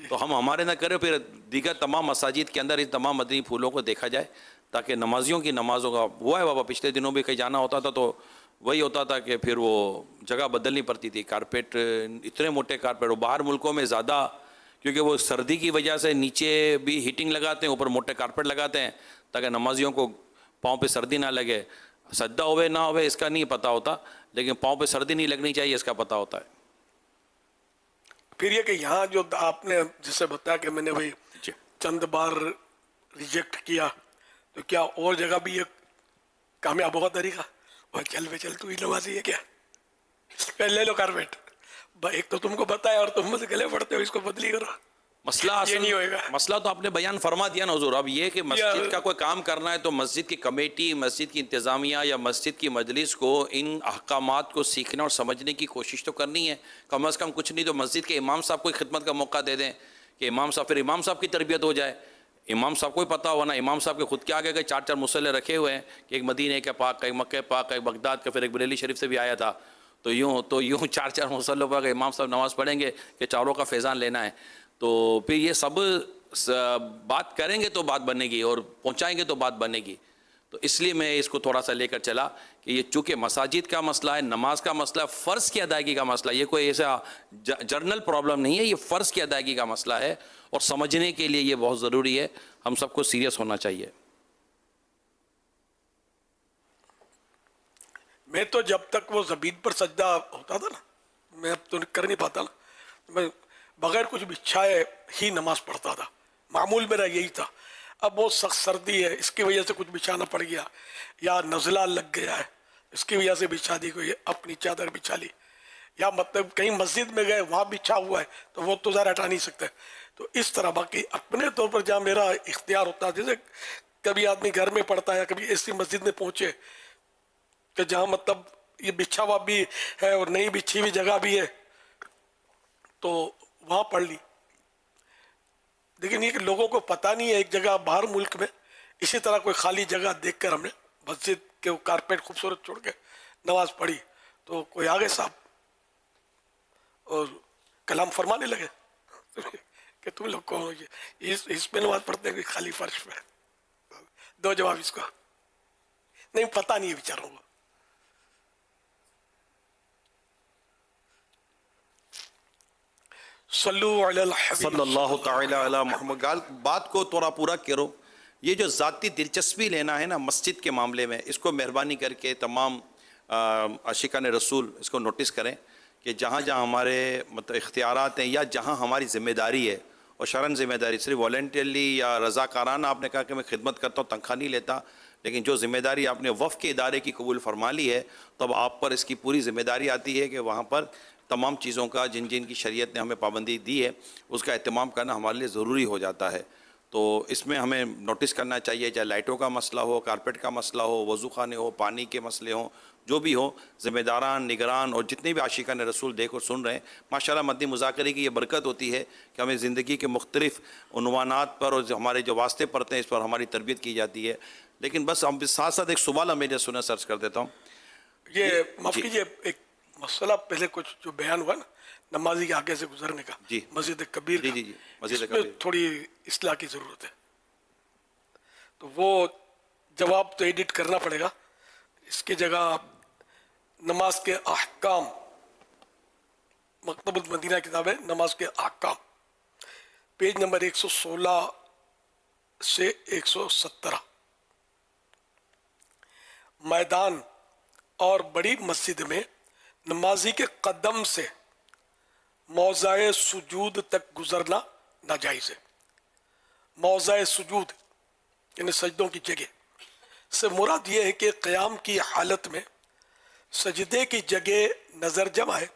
تو ہم ہمارے اندر کریں، پھر دیگر تمام مساجد کے اندر ان تمام مدنی پھولوں کو دیکھا جائے تاکہ نمازیوں کی نمازوں کا ہوا ہے. بابا پچھلے دنوں بھی کہیں جانا ہوتا تھا تو وہی ہوتا تھا کہ پھر وہ جگہ بدلنی پڑتی تھی. کارپیٹ اتنے موٹے کارپیٹ، باہر ملکوں میں زیادہ، کیونکہ وہ سردی کی وجہ سے نیچے بھی ہیٹنگ لگاتے ہیں، اوپر موٹے کارپیٹ لگاتے ہیں تاکہ نمازیوں کو پاؤں پہ سردی نہ لگے. سجدہ ہوئے نہ ہوئے اس کا نہیں پتہ ہوتا، لیکن پاؤں پہ سردی نہیں لگنی چاہیے اس کا پتہ ہوتا ہے. پھر یہ کہ یہاں جو آپ نے جسے بتایا کہ میں نے بھائی چند بار ریجیکٹ کیا، تو کیا اور جگہ بھی یہ کامیاب ہوگا طریقہ؟ اور چل تو ہی نمازی ہے کیا، پہلے لے لو کارپیٹ، ایک تو تم کو بتایا اور تم مجھے گلے پڑتے ہو، اس کو بدلی کرو. مسئلہ یہ نہیں ہوئے گا. مسئلہ تو آپ نے بیان فرما دیا نا حضور. اب یہ کہ مسجد کا کوئی کام کرنا ہے تو مسجد کی کمیٹی، مسجد کی انتظامیہ یا مسجد کی مجلس کو ان احکامات کو سیکھنے اور سمجھنے کی کوشش تو کرنی ہے. کم از کم کچھ نہیں تو مسجد کے امام صاحب کو خدمت کا موقع دے دیں کہ امام صاحب، پھر امام صاحب کی تربیت ہو جائے. امام صاحب کو ہی پتہ ہونا، امام صاحب کے خود کے آگے 4 مصلے رکھے ہوئے ہیں کہ ایک مدینہ کے پاک کا، ایک مکہ پاک کا، ایک بغداد کا، پھر ایک بریلی شریف سے بھی آیا تھا. تو یوں 4 مصلوں پر امام صاحب نماز پڑھیں گے کہ چاروں کا فیضان لینا ہے. تو پھر یہ سب بات کریں گے تو بات بنے گی اور پہنچائیں گے تو بات بنے گی. تو اس لیے میں اس کو تھوڑا سا لے کر چلا کہ یہ چونکہ مساجد کا مسئلہ ہے، نماز کا مسئلہ ہے، فرض کی ادائیگی کا مسئلہ، یہ کوئی ایسا جرنل پرابلم نہیں ہے، یہ فرض کی ادائیگی کا مسئلہ ہے اور سمجھنے کے لیے یہ بہت ضروری ہے. ہم سب کو سیریس ہونا چاہیے. میں تو جب تک وہ زمین پر سجدہ ہوتا تھا نا، میں اب تو کر نہیں پاتا نا، میں بغیر کچھ بچھائے ہی نماز پڑھتا تھا. معمول میرا یہی تھا. اب وہ سخت سردی ہے، اس کی وجہ سے کچھ بچھانا پڑ گیا، یا نزلہ لگ گیا ہے اس کی وجہ سے بچھا دی، کوئی اپنی چادر بچھا لی، یا مطلب کہیں مسجد میں گئے وہاں بچھا ہوا ہے تو وہ تو ذرا ہٹا نہیں سکتے. تو اس طرح باقی اپنے طور پر جہاں میرا اختیار ہوتا ہے، جیسے کبھی آدمی گھر میں پڑھتا ہے، کبھی ایسی مسجد میں پہنچے کہ جہاں مطلب یہ بچھا ہوا بھی ہے اور نئی بچھی ہوئی جگہ بھی ہے تو وہاں پڑھ لی. لیکن یہ کہ لوگوں کو پتہ نہیں ہے، ایک جگہ باہر ملک میں اسی طرح کوئی خالی جگہ دیکھ کر ہم نے مسجد کے کارپیٹ خوبصورت چھوڑ کے نماز پڑھی تو کوئی آگے صاحب اور کلام فرمانے لگے کہ تم لوگ کون ہو، اس پہ نماز پڑھتے ہیں خالی فرش پہ. 2 جواب اس کو نہیں، پتہ نہیں ہے بیچاروں کو. صلی اللہ تعالی علی محمد. بات کو تھوڑا پورا کرو. یہ جو ذاتی دلچسپی لینا ہے نا مسجد کے معاملے میں، اس کو مہربانی کر کے تمام عاشقان رسول اس کو نوٹس کریں کہ جہاں جہاں ہمارے مطلب اختیارات ہیں یا جہاں ہماری ذمہ داری ہے، اور شرعاً ذمہ داری صرف والنٹیرلی یا رضاکارانہ آپ نے کہا کہ میں خدمت کرتا ہوں تنخواہ نہیں لیتا، لیکن جو ذمہ داری آپ نے وقف کے ادارے کی قبول فرما لی ہے تو اب آپ پر اس کی پوری ذمہ داری آتی ہے کہ وہاں پر تمام چیزوں کا جن جن کی شریعت نے ہمیں پابندی دی ہے اس کا اہتمام کرنا ہمارے لیے ضروری ہو جاتا ہے. تو اس میں ہمیں نوٹس کرنا چاہیے، چاہے لائٹوں کا مسئلہ ہو، کارپیٹ کا مسئلہ ہو، وضو خانے ہو، پانی کے مسئلے ہوں، جو بھی ہو، ذمہ داران، نگران اور جتنے بھی عاشقان رسول دیکھ اور سن رہے ہیں، ماشاءاللہ مدنی مذاکرے کی یہ برکت ہوتی ہے کہ ہمیں زندگی کے مختلف عنوانات پر اور ہمارے جو واسطے پڑتے ہیں اس پر ہماری تربیت کی جاتی ہے. لیکن بس ہم ساتھ ساتھ ایک سوال میرے سنیں سرچ کر دیتا ہوں. یہ معاف کیجیے، ایک مسئلہ پہلے کچھ جو بیان ہوا نا نمازی کے آگے سے گزرنے کا، مسجد کبیر کا، اس میں تھوڑی اصلاح کی ضرورت ہے. تو وہ جواب تو ایڈٹ کرنا پڑے گا، اس کی جگہ نماز کے احکام، مکتب المدینہ کتاب ہے نماز کے احکام، پیج نمبر 116 سے 117. میدان اور بڑی مسجد میں نمازی کے قدم سے موضع سجود تک گزرنا ناجائز ہے. موضع سجود یعنی سجدوں کی جگہ سے مراد یہ ہے کہ قیام کی حالت میں سجدے کی جگہ نظر جمائے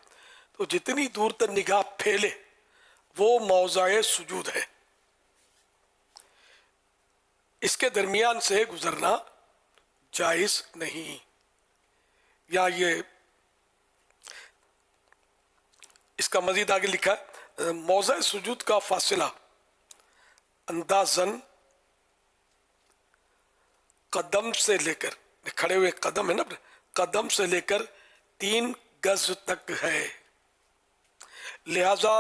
تو جتنی دور تک نگاہ پھیلے وہ موضع سجود ہے. اس کے درمیان سے گزرنا جائز نہیں. یا یہ اس کا مزید آگے لکھا ہے موضع سجود کا فاصلہ اندازاً قدم سے لے کر، کھڑے ہوئے قدم ہے نا، قدم سے لے کر 3 گز تک ہے. لہذا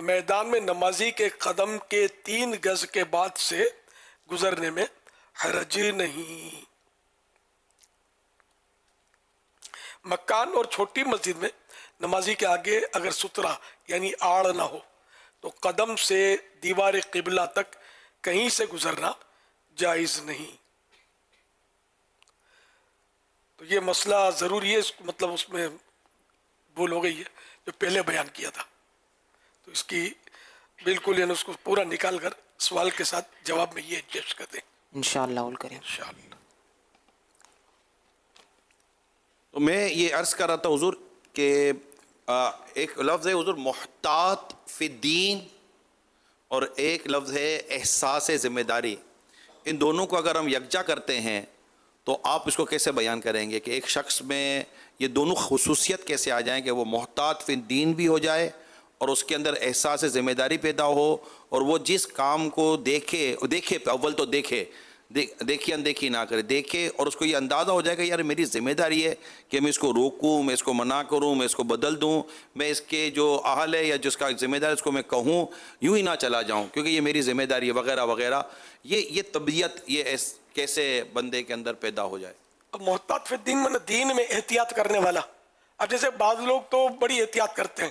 میدان میں نمازی کے قدم کے 3 گز کے بعد سے گزرنے میں حرج نہیں. مکان اور چھوٹی مسجد میں نمازی کے آگے اگر سترا یعنی آڑ نہ ہو تو قدم سے دیوار قبلہ تک کہیں سے گزرنا جائز نہیں. تو یہ مسئلہ ضروری ہے، مطلب اس میں بھول ہو گئی ہے جو پہلے بیان کیا تھا، تو اس کی بالکل یعنی اس کو پورا نکال کر سوال کے ساتھ جواب میں یہ ایڈجسٹ کر دیں انشاءاللہ. انشاءاللہ. تو میں یہ عرض کر رہا تھا حضور کہ ایک لفظ ہے حضور محتاط فی الدین اور ایک لفظ ہے احساس ذمہ داری. ان دونوں کو اگر ہم یکجا کرتے ہیں تو آپ اس کو کیسے بیان کریں گے کہ ایک شخص میں یہ دونوں خصوصیت کیسے آ جائیں کہ وہ محتاط فی الدین بھی ہو جائے اور اس کے اندر احساس ذمہ داری پیدا ہو، اور وہ جس کام کو دیکھے اول تو دیکھے اندیکھی نہ کرے، دیکھے اور اس کو یہ اندازہ ہو جائے گا یار میری ذمہ داری ہے کہ میں اس کو روکوں، میں اس کو منع کروں، میں اس کو بدل دوں، میں اس کے جو اہل ہے یا جس کا ذمہ دار اس کو میں کہوں یوں ہی نہ چلا جاؤں کیونکہ یہ میری ذمہ داری ہے وغیرہ وغیرہ. یہ طبیعت یہ کیسے بندے کے اندر پیدا ہو جائے؟ اب محتاط فی الدین میں دین میں احتیاط کرنے والا. اب جیسے بعض لوگ تو بڑی احتیاط کرتے ہیں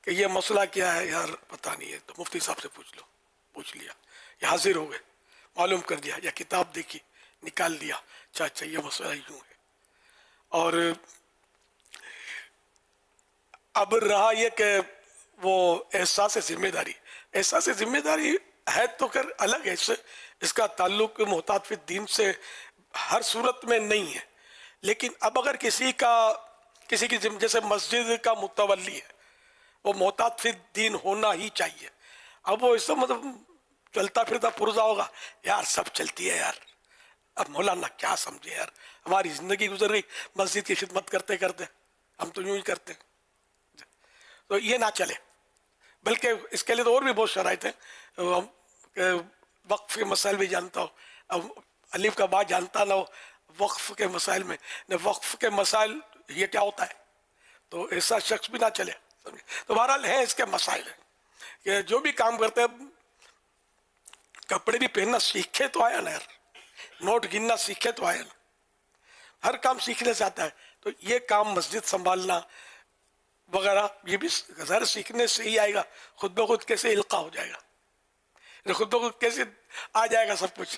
کہ یہ مسئلہ کیا ہے یار پتہ نہیں ہے، تو مفتی صاحب سے پوچھ لیا، یہ حاضر ہو گئے، معلوم کر دیا، یا کتاب دیکھی نکال دیا، اچھا یہ مسئلہ یوں ہے. اور اب رہا یہ کہ وہ احساس ذمہ داری ہے تو کر الگ ہے، اس کا تعلق محتاط فی الدین سے ہر صورت میں نہیں ہے. لیکن اب اگر کسی کی جیسے مسجد کا متولی ہے وہ محتاط فی الدین ہونا ہی چاہیے. اب وہ اس مطلب چلتا پھرتا پرزا ہوگا، یار سب چلتی ہے یار، اب مولانا کیا سمجھے یار، ہماری زندگی گزر رہی مسجد کی خدمت کرتے کرتے، ہم تو یوں ہی کرتے ہیں. تو یہ نہ چلے، بلکہ اس کے لیے تو اور بھی بہت شرائط ہیں. وقف کے مسائل بھی جانتا ہو، اب الف کا با جانتا نہ ہو وقف کے مسائل میں، وقف کے مسائل یہ کیا ہوتا ہے، تو ایسا شخص بھی نہ چلے. تو بہرحال ہے اس کے مسائل ہیں کہ جو بھی کام کرتے ہیں، کپڑے بھی پہننا سیکھے تو آیا نا یار، نوٹ گننا سیکھے تو آیا نا، ہر کام سیکھنے سے آتا ہے. تو یہ کام مسجد سنبھالنا وغیرہ یہ بھی ظاہر سیکھنے سے ہی آئے گا. خود بخود کیسے القاء ہو جائے گا، خود بخود کیسے آ جائے گا سب کچھ.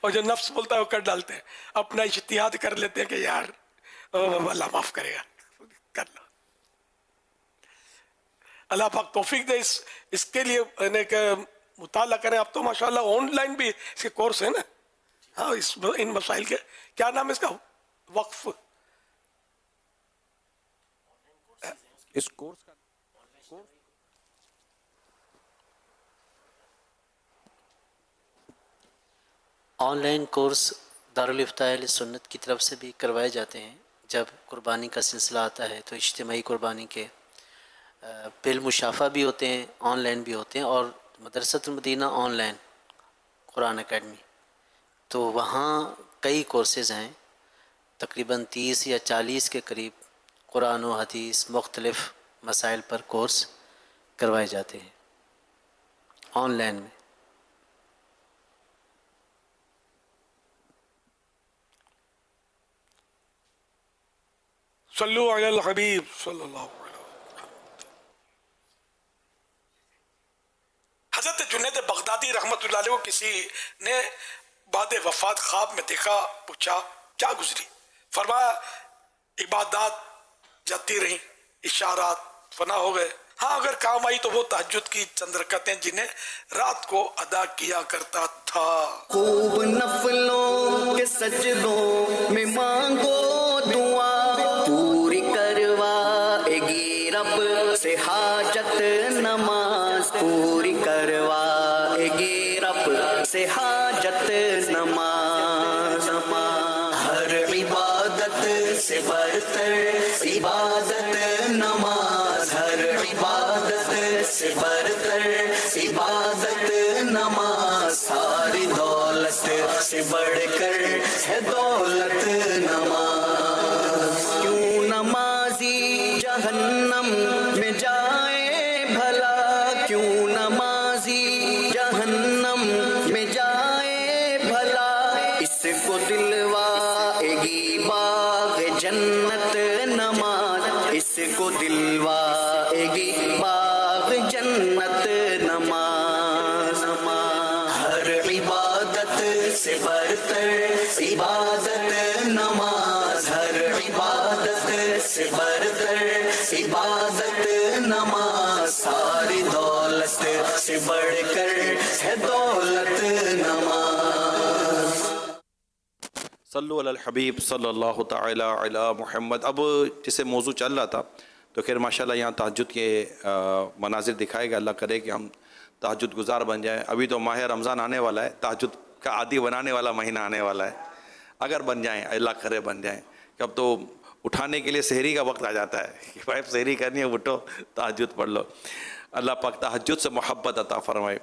اور جو نفس بولتا ہے وہ کر ڈالتے ہیں, اپنا اجتہاد کر لیتے ہیں کہ یار اللہ معاف کرے گا, کر لو. اللہ پاک توفیق دے. اس کے لیے یعنی کہ مطالعہ کریں. اب تو ماشاءاللہ آن لائن بھی اس کے کورس ہیں نا. ہاں, ان مسائل کے کیا نام ہے اس کا, وقف, اس کورس کا آن لائن کورس دارالفتاء اہل سنت کی طرف سے بھی کروائے جاتے ہیں. جب قربانی کا سلسلہ آتا ہے تو اجتماعی قربانی کے بالمشافہ بھی ہوتے ہیں, آن لائن بھی ہوتے ہیں. اور مدرسۃ المدینہ آن لائن قرآن اکیڈمی, تو وہاں کئی کورسز ہیں, تقریباً 30 یا 40 کے قریب قرآن و حدیث مختلف مسائل پر کورس کروائے جاتے ہیں آن لائن میں. صلو علی الحبیب صلی اللہ علیہ وسلم. حضرت جنید بغدادی رحمۃ اللہ علیہ کو کسی نے بعد وفات خواب میں دیکھا, پوچھا کیا گزری؟ فرمایا عبادات جاتی رہیں, اشارات فنا ہو گئے. ہاں اگر کام آئی تو وہ تہجد کی چند رکعتیں جنہیں رات کو ادا کیا کرتا تھا. خوب نفلوں کے سجدوں میں مانگو دعا, پوری کروائے گی رب سے حاجت نماز, پوری کروائے گی رب سے حاجت نماز. ہر عبادت سے برتر عبادت نماز, ہر عبادت سے برتر عبادت نماز. ساری دولت سے بڑھ کر ہے دولت نماز. کیوں نمازی جہنم میں جائے بھلا, کیوں نمازی جہنم میں جائے بھلا, اس کو دلوائے گی باغ جنت نماز, اس کو دلوائے گی باغ جنت نماز. ہر عبادت سے برتر عبادت نماز, ہر عبادت سے برتر عبادت نماز. ساری دولت سے بڑھ کر ہے دولت نماز. صلو علی الحبیب صلی اللہ تعالی علی محمد. اب جسے موضوع چل رہا تھا تو خیر ماشاءاللہ یہاں تہجد کے مناظر دکھائے گا. اللہ کرے کہ ہم تہجد گزار بن جائیں. ابھی تو ماہ رمضان آنے والا ہے, تہجد کا عادی بنانے والا مہینہ آنے والا ہے. اگر بن جائیں, اللہ کرے بن جائیں, کہ اب تو اٹھانے کے لیے سحری کا وقت آ جاتا ہے کہ بھائی سحری کرنی ہے, اٹھو تہجد پڑھ لو. اللہ پاک تہجد سے محبت عطا فرمائے.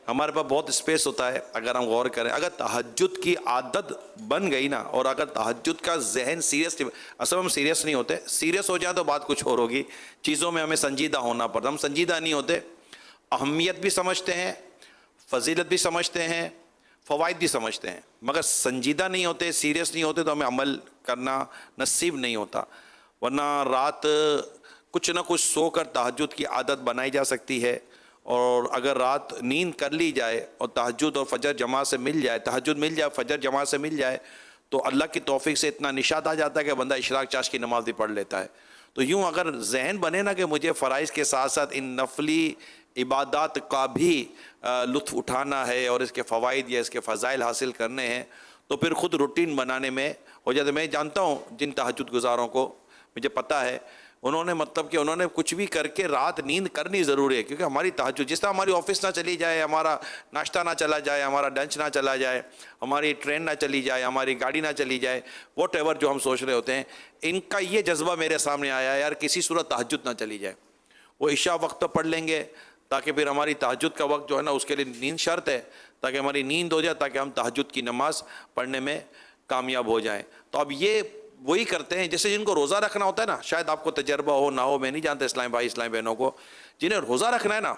ہمارے پاس بہت اسپیس ہوتا ہے اگر ہم غور کریں. اگر تہجد کی عادت بن گئی نا, اور اگر تہجد کا ذہن سیریس, اصل ہم سیریس نہیں ہوتے, سیریس ہو جائے تو بات کچھ اور ہوگی. چیزوں میں ہمیں سنجیدہ ہونا پڑتا, ہم سنجیدہ نہیں ہوتے. اہمیت بھی سمجھتے ہیں, فضیلت بھی سمجھتے ہیں, فوائد بھی سمجھتے ہیں, مگر سنجیدہ نہیں ہوتے, سیریس نہیں ہوتے تو ہمیں عمل کرنا نصیب نہیں ہوتا. ورنہ رات کچھ نہ کچھ سو کر تہجد کی عادت بنائی جا سکتی ہے. اور اگر رات نیند کر لی جائے اور تہجد اور فجر جماعت سے مل جائے, تہجد مل جائے, فجر جماعت سے مل جائے, تو اللہ کی توفیق سے اتنا نشاط آ جاتا ہے کہ بندہ اشراق چاش کی نماز بھی پڑھ لیتا ہے. تو یوں اگر ذہن بنے نا کہ مجھے فرائض کے ساتھ ساتھ ان نفلی عبادات کا بھی لطف اٹھانا ہے اور اس کے فوائد یا اس کے فضائل حاصل کرنے ہیں, تو پھر خود روٹین بنانے میں ہو جاتا ہے. میں جانتا ہوں جن تہجد گزاروں کو, مجھے پتہ ہے, انہوں نے مطلب کہ انہوں نے کچھ بھی کر کے رات نیند کرنی ضروری ہے. کیونکہ ہماری تہجد, جس طرح ہماری آفس نہ چلی جائے, ہمارا ناشتہ نہ چلا جائے, ہمارا لنچ نہ چلا جائے, ہماری ٹرین نہ چلی جائے, ہماری گاڑی نہ چلی جائے, واٹ ایور جو ہم سوچ رہے ہوتے ہیں, ان کا یہ جذبہ میرے سامنے آیا ہے, یار کسی صورت تہجد نہ چلی جائے. وہ عشاء وقت تو پڑھ لیں گے تاکہ پھر ہماری تہجد کا وقت جو ہے نا اس کے لیے نیند شرط ہے, تاکہ ہماری نیند ہو جائے, تاکہ ہم تہجد کی نماز پڑھنے میں کامیاب ہو جائیں. تو اب یہ وہی کرتے ہیں جیسے جن کو روزہ رکھنا ہوتا ہے نا, شاید آپ کو تجربہ ہو نہ ہو, میں نہیں جانتا اسلام بھائی اسلام بہنوں کو, جنہیں روزہ رکھنا ہے نا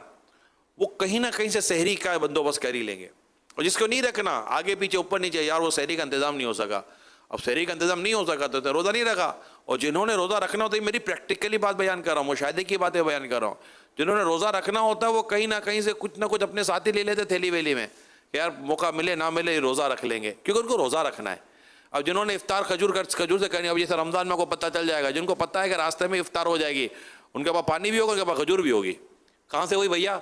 وہ کہیں نہ کہیں سے سحری کا بندوبست کر ہی لیں گے. اور جس کو نہیں رکھنا, آگے پیچھے اوپر نیچے, یار وہ سحری کا انتظام نہیں ہو سکا, اب سحری کا انتظام نہیں ہو سکا تو روزہ نہیں رکھا. اور جنہوں نے روزہ رکھنا ہوتا ہے, میری پریکٹیکلی بات بیان کر رہا ہوں, مشاہدے کی باتیں بیان کر رہا ہوں, جنہوں نے روزہ رکھنا ہوتا ہے وہ کہیں نہ کہیں سے کچھ نہ کچھ اپنے ساتھ ہی لے لیتے تھیلی ویلی میں, کہ یار موقع ملے نہ ملے روزہ رکھ لیں گے، کیونکہ ان کو روزہ رکھنا ہے. اب جنہوں نے افطار کھجور سے کرنی، اب جیسے رمضان میں کو پتہ چل جائے گا، جن کو پتہ ہے کہ راستے میں افطار ہو جائے گی، ان کے پاس پانی بھی ہوگا، ان کے پاس کھجور بھی ہوگی. کہاں سے ہوئی بھیا،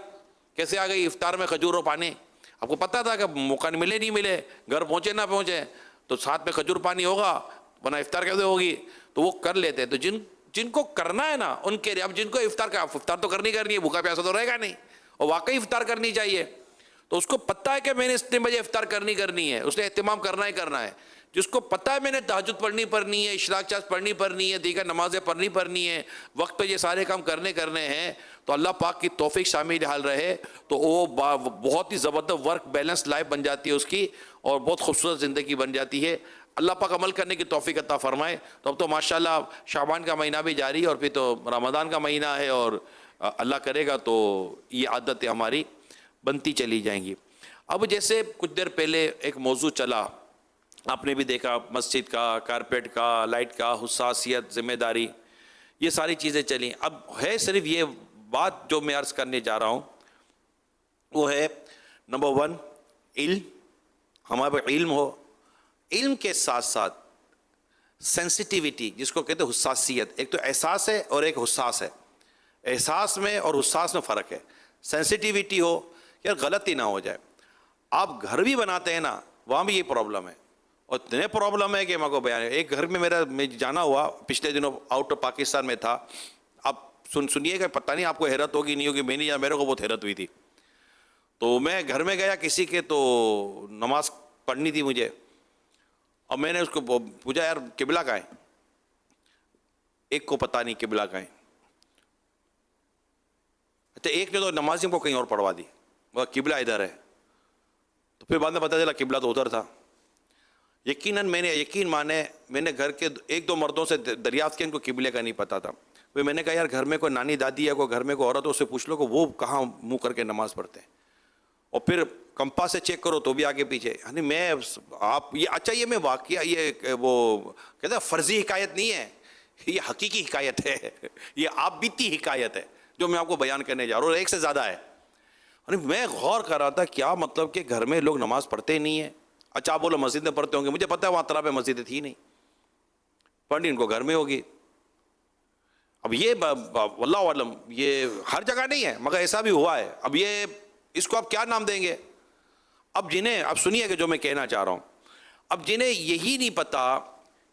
کیسے آ گئی افطار میں کھجور اور پانی؟ آپ کو پتہ تھا کہ موقع ملے نہیں ملے، گھر پہنچے نہ پہنچے تو ساتھ میں کھجور پانی ہوگا، ورنہ افطار کیسے ہوگی؟ تو وہ کر لیتے ہیں. تو جن کو کرنا ہے نا ان کے لیے، اب جن کو افطار تو کرنی ہے، بھوکا پیاسا تو رہے گا نہیں، اور واقعی افطار کرنی چاہیے، تو اس کو پتہ ہے کہ میں نے اتنے بجے افطار کرنی ہے، اس نے اہتمام کرنا ہی کرنا ہے. جس کو پتہ ہے میں نے تہجد پڑھنی ہے، اشراق چاش پڑھنی ہے، دیگر نمازیں پڑھنی ہے، وقت پہ یہ سارے کام کرنے ہیں، تو اللہ پاک کی توفیق شامل حال رہے تو وہ بہت ہی زبردست ورک بیلنس لائف بن جاتی ہے اس کی، اور بہت خوبصورت زندگی بن جاتی ہے. اللہ پاک عمل کرنے کی توفیق عطا فرمائے. تو اب تو ماشاءاللہ شعبان کا مہینہ بھی جاری ہے، اور پھر تو رمضان کا مہینہ ہے، اور اللہ کرے گا تو یہ عادتیں ہماری بنتی چلی جائیں گی. اب جیسے کچھ دیر پہلے ایک موضوع چلا، آپ نے بھی دیکھا، مسجد کا، کارپیٹ کا، لائٹ کا، حساسیت، ذمہ داری، یہ ساری چیزیں چلیں. اب ہے صرف یہ بات جو میں عرض کرنے جا رہا ہوں وہ ہے نمبر 1 علم. ہمارے پاس علم ہو، علم کے ساتھ ساتھ سینسٹیوٹی جس کو کہتے ہیں حساسیت. ایک تو احساس ہے اور ایک حساس ہے. احساس میں اور حساس میں فرق ہے. سینسٹیوٹی ہو، یار غلطی نہ ہو جائے. آپ گھر بھی بناتے ہیں نا، وہاں بھی یہ پرابلم ہے، اور اتنے پرابلم ہے کہ میں کو بیان ہے. ایک گھر میں میں جانا ہوا پچھلے دنوں، آؤٹ آف پاکستان میں تھا. آپ سنیے گا، پتہ نہیں آپ کو حیرت ہوگی نہیں ہوگی، میں نہیں جانا، میرے کو بہت حیرت ہوئی تھی. تو میں گھر میں گیا کسی کے، تو نماز پڑھنی تھی مجھے، اور میں نے اس کو پوچھا یار قبلہ کہاں ہے؟ ایک کو پتہ نہیں قبلہ کہاں ہے. اچھا ایک نے تو نمازی کو کہیں اور پڑھوا دی، وہ قبلہ ادھر ہے. تو پھر بعد میں پتہ چلا قبلہ تو ادھر تھا. یقیناً یقین مانے میں نے گھر کے 1-2 مردوں سے دریافت کیا، ان کو قبلے کا نہیں پتہ تھا. پھر میں نے کہا یار گھر میں کوئی نانی دادی ہے، کوئی گھر میں کوئی عورت ہو، اس سے پوچھ لو کہ وہ کہاں منہ کر کے نماز پڑھتے ہیں، اور پھر کمپاس سے چیک کرو تو بھی آگے پیچھے. یعنی میں آپ یہ اچھا یہ میں واقعہ یہ وہ کہتے ہیں فرضی حکایت نہیں ہے، یہ حقیقی حکایت ہے، یہ آپ بیتی حکایت ہے جو میں آپ کو بیان کرنے جا رہا ہوں، اور ایک سے زیادہ ہے. میں غور کر رہا تھا کیا مطلب کہ گھر میں لوگ نماز پڑھتے نہیں ہیں. اچھا آپ بولو مسجد میں پڑھتے ہوں گے، مجھے پتہ ہے وہاں طرح پہ مسجدیں تھی نہیں، پڑھنی ان کو گھر میں ہوگی. اب یہ واللہ عالم یہ ہر جگہ نہیں ہے، مگر ایسا بھی ہوا ہے. اب یہ اس کو آپ کیا نام دیں گے؟ اب اب سنیے کہ جو میں کہنا چاہ رہا ہوں، اب جنہیں یہی نہیں پتا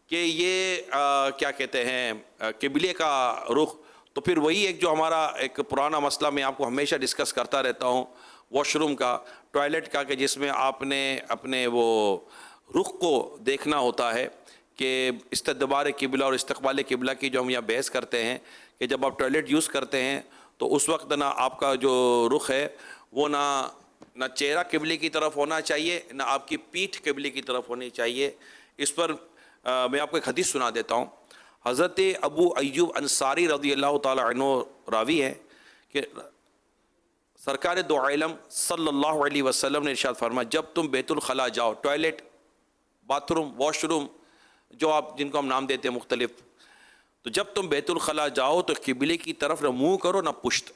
کہ یہ کیا کہتے ہیں قبلے کا رخ، تو پھر وہی ایک جو ہمارا ایک پرانا مسئلہ میں آپ کو ہمیشہ ڈسکس کرتا رہتا ہوں، واش روم کا، ٹوائلٹ کا، کہ جس میں آپ نے اپنے وہ رخ کو دیکھنا ہوتا ہے کہ استدبار قبلہ اور استقبال قبلہ کی جو ہم یہاں بحث کرتے ہیں، کہ جب آپ ٹوائلٹ یوز کرتے ہیں تو اس وقت نہ آپ کا جو رخ ہے وہ نہ چہرہ قبلے کی طرف ہونا چاہیے، نہ آپ کی پیٹھ قبلے کی طرف ہونی چاہیے. اس پر میں آپ کو ایک حدیث سنا دیتا ہوں. حضرت ابو ایوب انصاری رضی اللہ تعالی عنہ راوی ہے کہ سرکار دو عالم صلی اللہ علیہ وسلم نے ارشاد فرمایا جب تم بیت الخلاء جاؤ، toilet, bath room, wash room جو آپ جن کو ہم نام دیتے ہیں مختلف، تو جب تم بیت الخلاء جاؤ تو قبلے کی طرف نہ منہ کرو نہ پشت،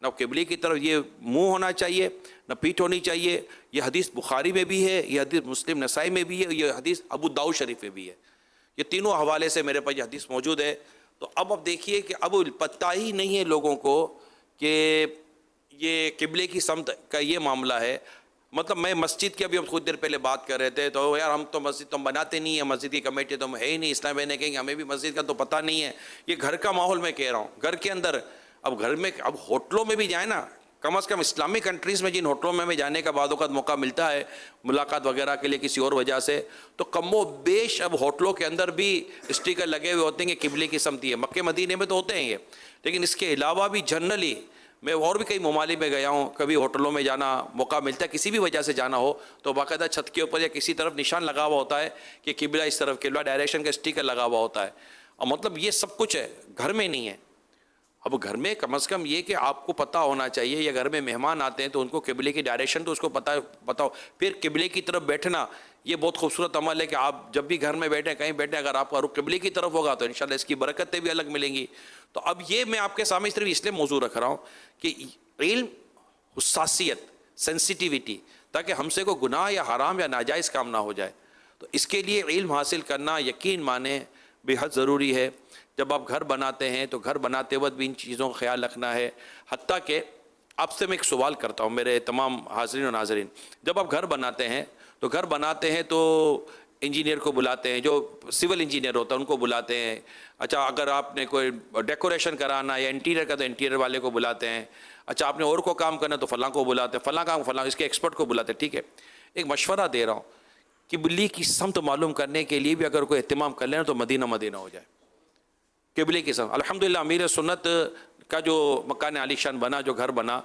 نہ قبلے کی طرف یہ منہ ہونا چاہیے نہ پیٹھ ہونی چاہیے. یہ حدیث بخاری میں بھی ہے، یہ حدیث مسلم نسائی میں بھی ہے، یہ حدیث ابو داؤد شریف میں بھی ہے. یہ تینوں حوالے سے میرے پاس یہ حدیث موجود ہے. تو اب دیکھیے کہ اب پتہ ہی نہیں ہے لوگوں کو کہ یہ قبلے کی سمت کا یہ معاملہ ہے. مطلب میں مسجد کی ابھی اب کچھ دیر پہلے بات کر رہے تھے، تو یار ہم تو مسجد تو ہم بناتے نہیں ہیں، مسجد کی کمیٹی تو ہم ہے ہی نہیں، اسلام میں نے کہیں گے ہمیں بھی مسجد کا تو پتہ نہیں ہے. یہ گھر کا ماحول میں کہہ رہا ہوں، گھر کے اندر. اب گھر میں اب ہوٹلوں میں بھی جائیں نا، کم از کم اسلامک کنٹریز میں جن ہوٹلوں میں ہمیں جانے کا بعض اوقات موقع ملتا ہے ملاقات وغیرہ کے لیے کسی اور وجہ سے، تو کم و بیش اب ہوٹلوں کے اندر بھی اسٹیکر لگے ہوئے ہوتے ہیں کہ قبلے کی سمت ہے. مکہ مدینے میں تو ہوتے ہیں یہ، لیکن اس کے علاوہ بھی جنرلی میں اور بھی کئی ممالک میں گیا ہوں، کبھی ہوٹلوں میں جانا موقع ملتا ہے، کسی بھی وجہ سے جانا ہو تو باقاعدہ چھت کے اوپر یا کسی طرف نشان لگا ہوا ہوتا ہے کہ قبلہ اس طرف، قبلہ ڈائریکشن کا اسٹیکر لگا ہوا ہوتا ہے. اور مطلب یہ سب کچھ ہے، گھر میں نہیں ہے. اب گھر میں کم از کم یہ کہ آپ کو پتہ ہونا چاہیے، یا گھر میں مہمان آتے ہیں تو ان کو قبلے کی ڈائریکشن تو اس کو پتہ ہو. پھر قبلے کی طرف بیٹھنا یہ بہت خوبصورت عمل ہے کہ آپ جب بھی گھر میں بیٹھیں کہیں بیٹھیں، اگر آپ کا رخ قبلے کی طرف ہوگا تو انشاءاللہ اس کی برکتیں بھی الگ ملیں گی. تو اب یہ میں آپ کے سامنے صرف اس لیے موضوع رکھ رہا ہوں کہ علم، حساسیت، سینسٹیوٹی، تاکہ ہم سے کوئی گناہ یا حرام یا ناجائز کام نہ ہو جائے. تو اس کے لیے علم حاصل کرنا یقین مانیں بے حد ضروری ہے. جب آپ گھر بناتے ہیں تو گھر بناتے وقت بھی ان چیزوں کا خیال رکھنا ہے. حتیٰ کہ آپ سے میں ایک سوال کرتا ہوں میرے تمام حاضرین و ناظرین، جب آپ گھر بناتے ہیں تو انجینئر کو بلاتے ہیں، جو سول انجینئر ہوتا ہے ان کو بلاتے ہیں. اچھا اگر آپ نے کوئی ڈیکوریشن کرانا یا انٹیریئر کا تو انٹیریئر والے کو بلاتے ہیں. اچھا آپ نے اور کو کام کرنا تو فلاں کو بلاتے ہیں، فلاں کام فلاں اس کے ایکسپرٹ کو بلاتے ہیں. ٹھیک ہے، ایک مشورہ دے رہا ہوں، قبلے کی سمت معلوم کرنے کے لیے بھی اگر کوئی اہتمام کر لینا تو مدینہ ہو جائے. قبلے کی سمت الحمدللہ امیر سنت کا جو مکان عالی شان بنا، جو گھر بنا،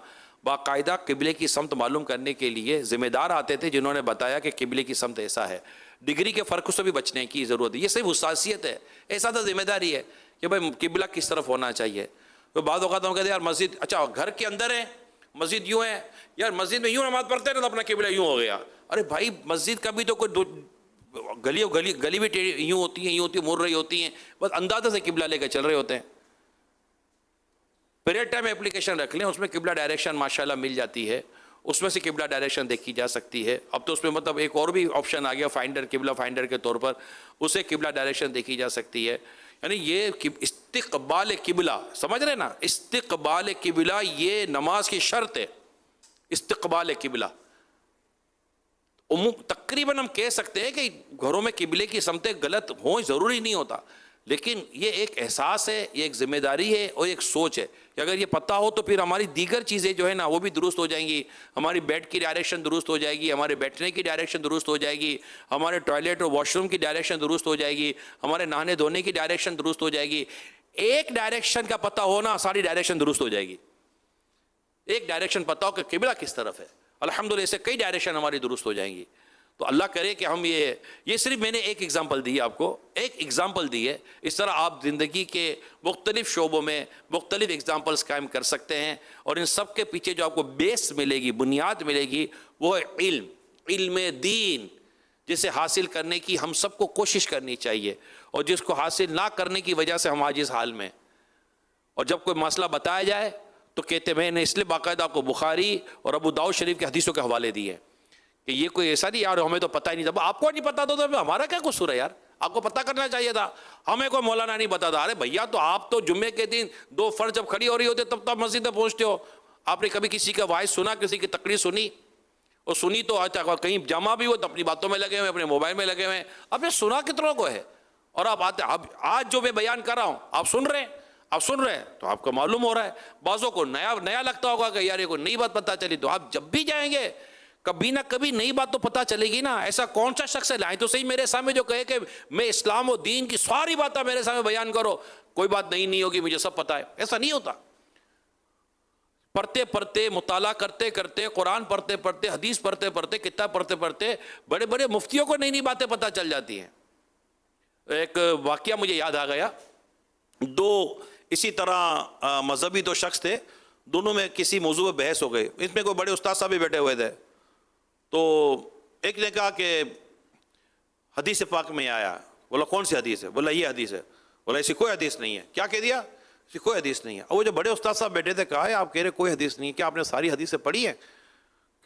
باقاعدہ قبلے کی سمت معلوم کرنے کے لیے ذمہ دار آتے تھے جنہوں نے بتایا کہ قبلے کی سمت ایسا ہے. ڈگری کے فرق سے بھی بچنے کی ضرورت ہے، یہ صرف حساسیت ہے، ایسا تو ذمہ داری ہے کہ بھائی قبلہ کس طرف ہونا چاہیے. تو بعض اوقات ہم کہتے ہیں یار مسجد، اچھا گھر کے اندر ہے مسجد یوں ہے، یار مسجد میں یوں نماز پڑھتے ہیں تو اپنا قبلہ یوں ہو گیا. ارے بھائی مسجد کا بھی تو کوئی گلی بھی یوں ہوتی ہیں مڑ رہی ہوتی ہیں، بس اندازے سے قبلہ لے کے چل رہے ہوتے ہیں. پیریڈ ٹائم اپلیکیشن رکھ لیں، اس میں قبلہ ڈائریکشن ماشاءاللہ مل جاتی ہے، اس میں سے قبلہ ڈائریکشن دیکھی جا سکتی ہے. اب تو اس میں مطلب ایک اور بھی آپشن آ گیا فائنڈر، قبلہ فائنڈر کے طور پر اسے قبلہ ڈائریکشن دیکھی جا سکتی ہے. یعنی یہ استقبال قبلہ، سمجھ رہے نا، استقبال قبلہ یہ نماز کی شرط ہے. استقبال قبلہ تقریباً ہم کہہ سکتے ہیں کہ گھروں میں قبلے کی سمتیں غلط ہوں ضروری نہیں ہوتا، لیکن یہ ایک احساس ہے، یہ ایک ذمہ داری ہے اور ایک سوچ ہے کہ اگر یہ پتہ ہو تو پھر ہماری دیگر چیزیں جو ہے نا وہ بھی درست ہو جائیں گی. ہماری بیڈ کی ڈائریکشن درست ہو جائے گی، ہمارے بیٹھنے کی ڈائریکشن درست ہو جائے گی، ہمارے ٹوائلٹ اور واش روم کی ڈائریکشن درست ہو جائے گی، ہمارے نہانے دھونے کی ڈائریکشن درست ہو جائے گی. ایک ڈائریکشن کا پتہ ہونا ساری ڈائریکشن درست ہو جائے گی. ایک ڈائریکشن پتہ ہو کہ قبلہ کس طرف ہے، الحمدللہ اس سے کئی ڈائریکشن ہماری درست ہو جائیں گی. تو اللہ کرے کہ ہم یہ صرف میں نے ایک ایگزامپل دی ہے آپ کو، ایک ایگزامپل دی ہے. اس طرح آپ زندگی کے مختلف شعبوں میں مختلف ایگزامپلس قائم کر سکتے ہیں، اور ان سب کے پیچھے جو آپ کو بیس ملے گی، بنیاد ملے گی، وہ ہے علم دین، جسے حاصل کرنے کی ہم سب کو کوشش کرنی چاہیے، اور جس کو حاصل نہ کرنے کی وجہ سے ہم عاجز حال میں. اور جب کوئی مسئلہ بتایا جائے تو کہتے میں نے اس لیے باقاعدہ آپ کو بخاری اور ابو داؤد شریف کے حدیثوں کے حوالے دیے کہ یہ کوئی ایسا نہیں یار ہمیں تو پتہ ہی نہیں تھا. آپ کو نہیں پتا تھا تو ہمارا کیا قصور ہے یار، آپ کو پتہ کرنا چاہیے تھا. ہمیں کوئی مولانا نہیں بتا تھا. ارے بھیا تو آپ تو جمعے کے دن دو فرض جب کھڑی ہو رہی ہوتے تب تو آپ مسجد میں پہنچتے ہو. آپ نے کبھی کسی کا وائس سنا، کسی کی تقریر سنی؟ اور سنی تو اچھا کہیں جمع بھی ہو تو اپنی باتوں میں لگے ہوئے، اپنے موبائل میں لگے ہوئے ہیں. اب نے سنا کتنوں کو ہے؟ اور آپ آتے اب آج جو میں بیان کر رہا ہوں آپ سن رہے ہیں تو آپ کو معلوم ہو رہا ہے. بعضوں کو نیا لگتا ہوگا کہ یار یہ کوئی نئی بات پتہ چلی. تو آپ جب بھی جائیں گے کبھی نہ کبھی نئی بات تو پتہ چلے گی نا. ایسا کون سا شخص ہے لائیں تو صحیح میرے سامنے جو کہے کہ میں اسلام و دین کی ساری باتیں میرے سامنے بیان کرو، کوئی بات نہیں ہوگی، مجھے سب پتہ ہے. ایسا نہیں ہوتا. پڑھتے پڑھتے، مطالعہ کرتے کرتے، قرآن پڑھتے پڑھتے، حدیث پڑھتے پڑھتے، کتاب پڑھتے پڑھتے بڑے بڑے مفتیوں کو نئی باتیں پتہ چل جاتی ہیں. ایک واقعہ مجھے یاد آ گیا. دو اسی طرح مذہبی دو شخص تھے، دونوں میں کسی موضوع پہ بحث ہو گئی. اس میں کوئی بڑے استاد صاحب بھی بیٹھے ہوئے تھے. تو ایک نے کہا کہ حدیث پاک میں آیا. بولا کون سی حدیث ہے؟ بولا یہ حدیث ہے. بولا ایسی کوئی حدیث نہیں ہے. کیا کہہ دیا؟ ایسی کوئی حدیث نہیں ہے. اور وہ جو بڑے استاد صاحب بیٹھے تھے کہا ہے آپ کہہ رہے کوئی حدیث نہیں ہے، کیا آپ نے ساری حدیثیں پڑھی ہیں؟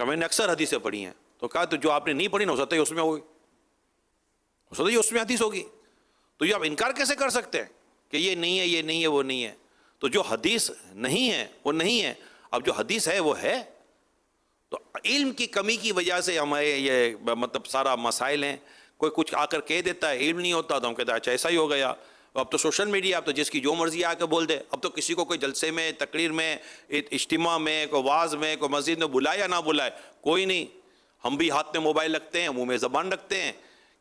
کہ میں نے اکثر حدیثیں پڑھی ہیں. تو کہا تو جو آپ نے نہیں پڑھی نہ ہو سکتا ہے اس میں ہوگی، ہو سکتا ہے اس میں حدیث ہوگی. تو یہ آپ انکار کیسے کر سکتے ہیں کہ یہ نہیں ہے، یہ نہیں ہے، وہ نہیں ہے؟ تو جو حدیث نہیں ہے وہ نہیں ہے. اب جو حدیث ہے وہ ہے. تو علم کی کمی کی وجہ سے ہمارے یہ مطلب سارا مسائل ہیں. کوئی کچھ آ کر کہہ دیتا ہے، علم نہیں ہوتا تو ہم کہتے ہیں اچھا ایسا ہی ہو گیا. اب تو سوشل میڈیا، اب تو جس کی جو مرضی آ کے بول دے. اب تو کسی کو کوئی جلسے میں، تقریر میں، اجتماع میں، کوئی واعظ میں، کوئی مسجد میں بلائے یا نہ بلائے کوئی نہیں. ہم بھی ہاتھ میں موبائل رکھتے ہیں، منہ میں زبان رکھتے ہیں،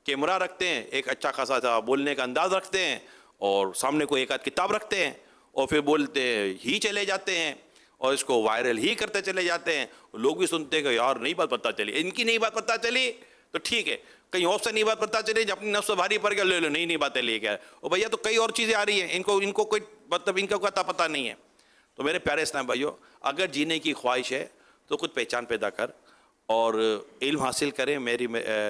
کیمرہ رکھتے ہیں، ایک اچھا خاصا بولنے کا انداز رکھتے ہیں، اور سامنے کوئی ایک آدھ کتاب رکھتے ہیں، اور پھر بولتے ہی چلے جاتے ہیں، اور اس کو وائرل ہی کرتے چلے جاتے ہیں. لوگ بھی سنتے ہیں کہ یار نئی بات پتہ چلی، ان کی نئی بات پتہ چلی تو ٹھیک ہے، کہیں اور سے نئی بات پتہ چلی جب اپنی نفس بھاری پڑ گیا لے لو نئی باتیں لے کے. اور بھیا تو کئی اور چیزیں آ رہی ہیں، ان کو کوئی مطلب ان کا کوئی پتہ نہیں ہے. تو میرے پیارے اسلام بھائیو، اگر جینے کی خواہش ہے تو خود پہچان پیدا کر اور علم حاصل کریں. میری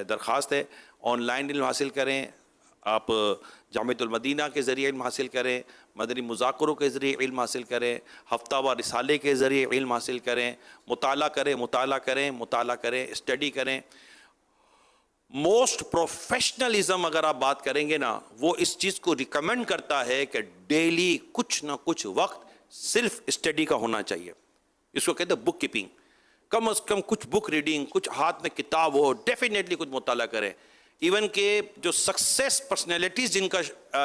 درخواست ہے آن لائن علم حاصل کریں. آپ جامعۃ المدینہ کے ذریعے علم حاصل کریں، مدنی مذاکروں کے ذریعے علم حاصل کریں، ہفتہ وار رسالے کے ذریعے علم حاصل کریں، مطالعہ کریں، اسٹڈی کریں. موسٹ پروفیشنلزم اگر آپ بات کریں گے نا، وہ اس چیز کو ریکمینڈ کرتا ہے کہ ڈیلی کچھ نہ کچھ وقت صرف اسٹڈی کا ہونا چاہیے. اس کو کہتے ہیں بک کیپنگ. کم از کم کچھ بک ریڈنگ، کچھ ہاتھ میں کتاب ہو، ڈیفینیٹلی کچھ مطالعہ کریں. ایون کہ جو سکسیس پرسنالٹیز جن کا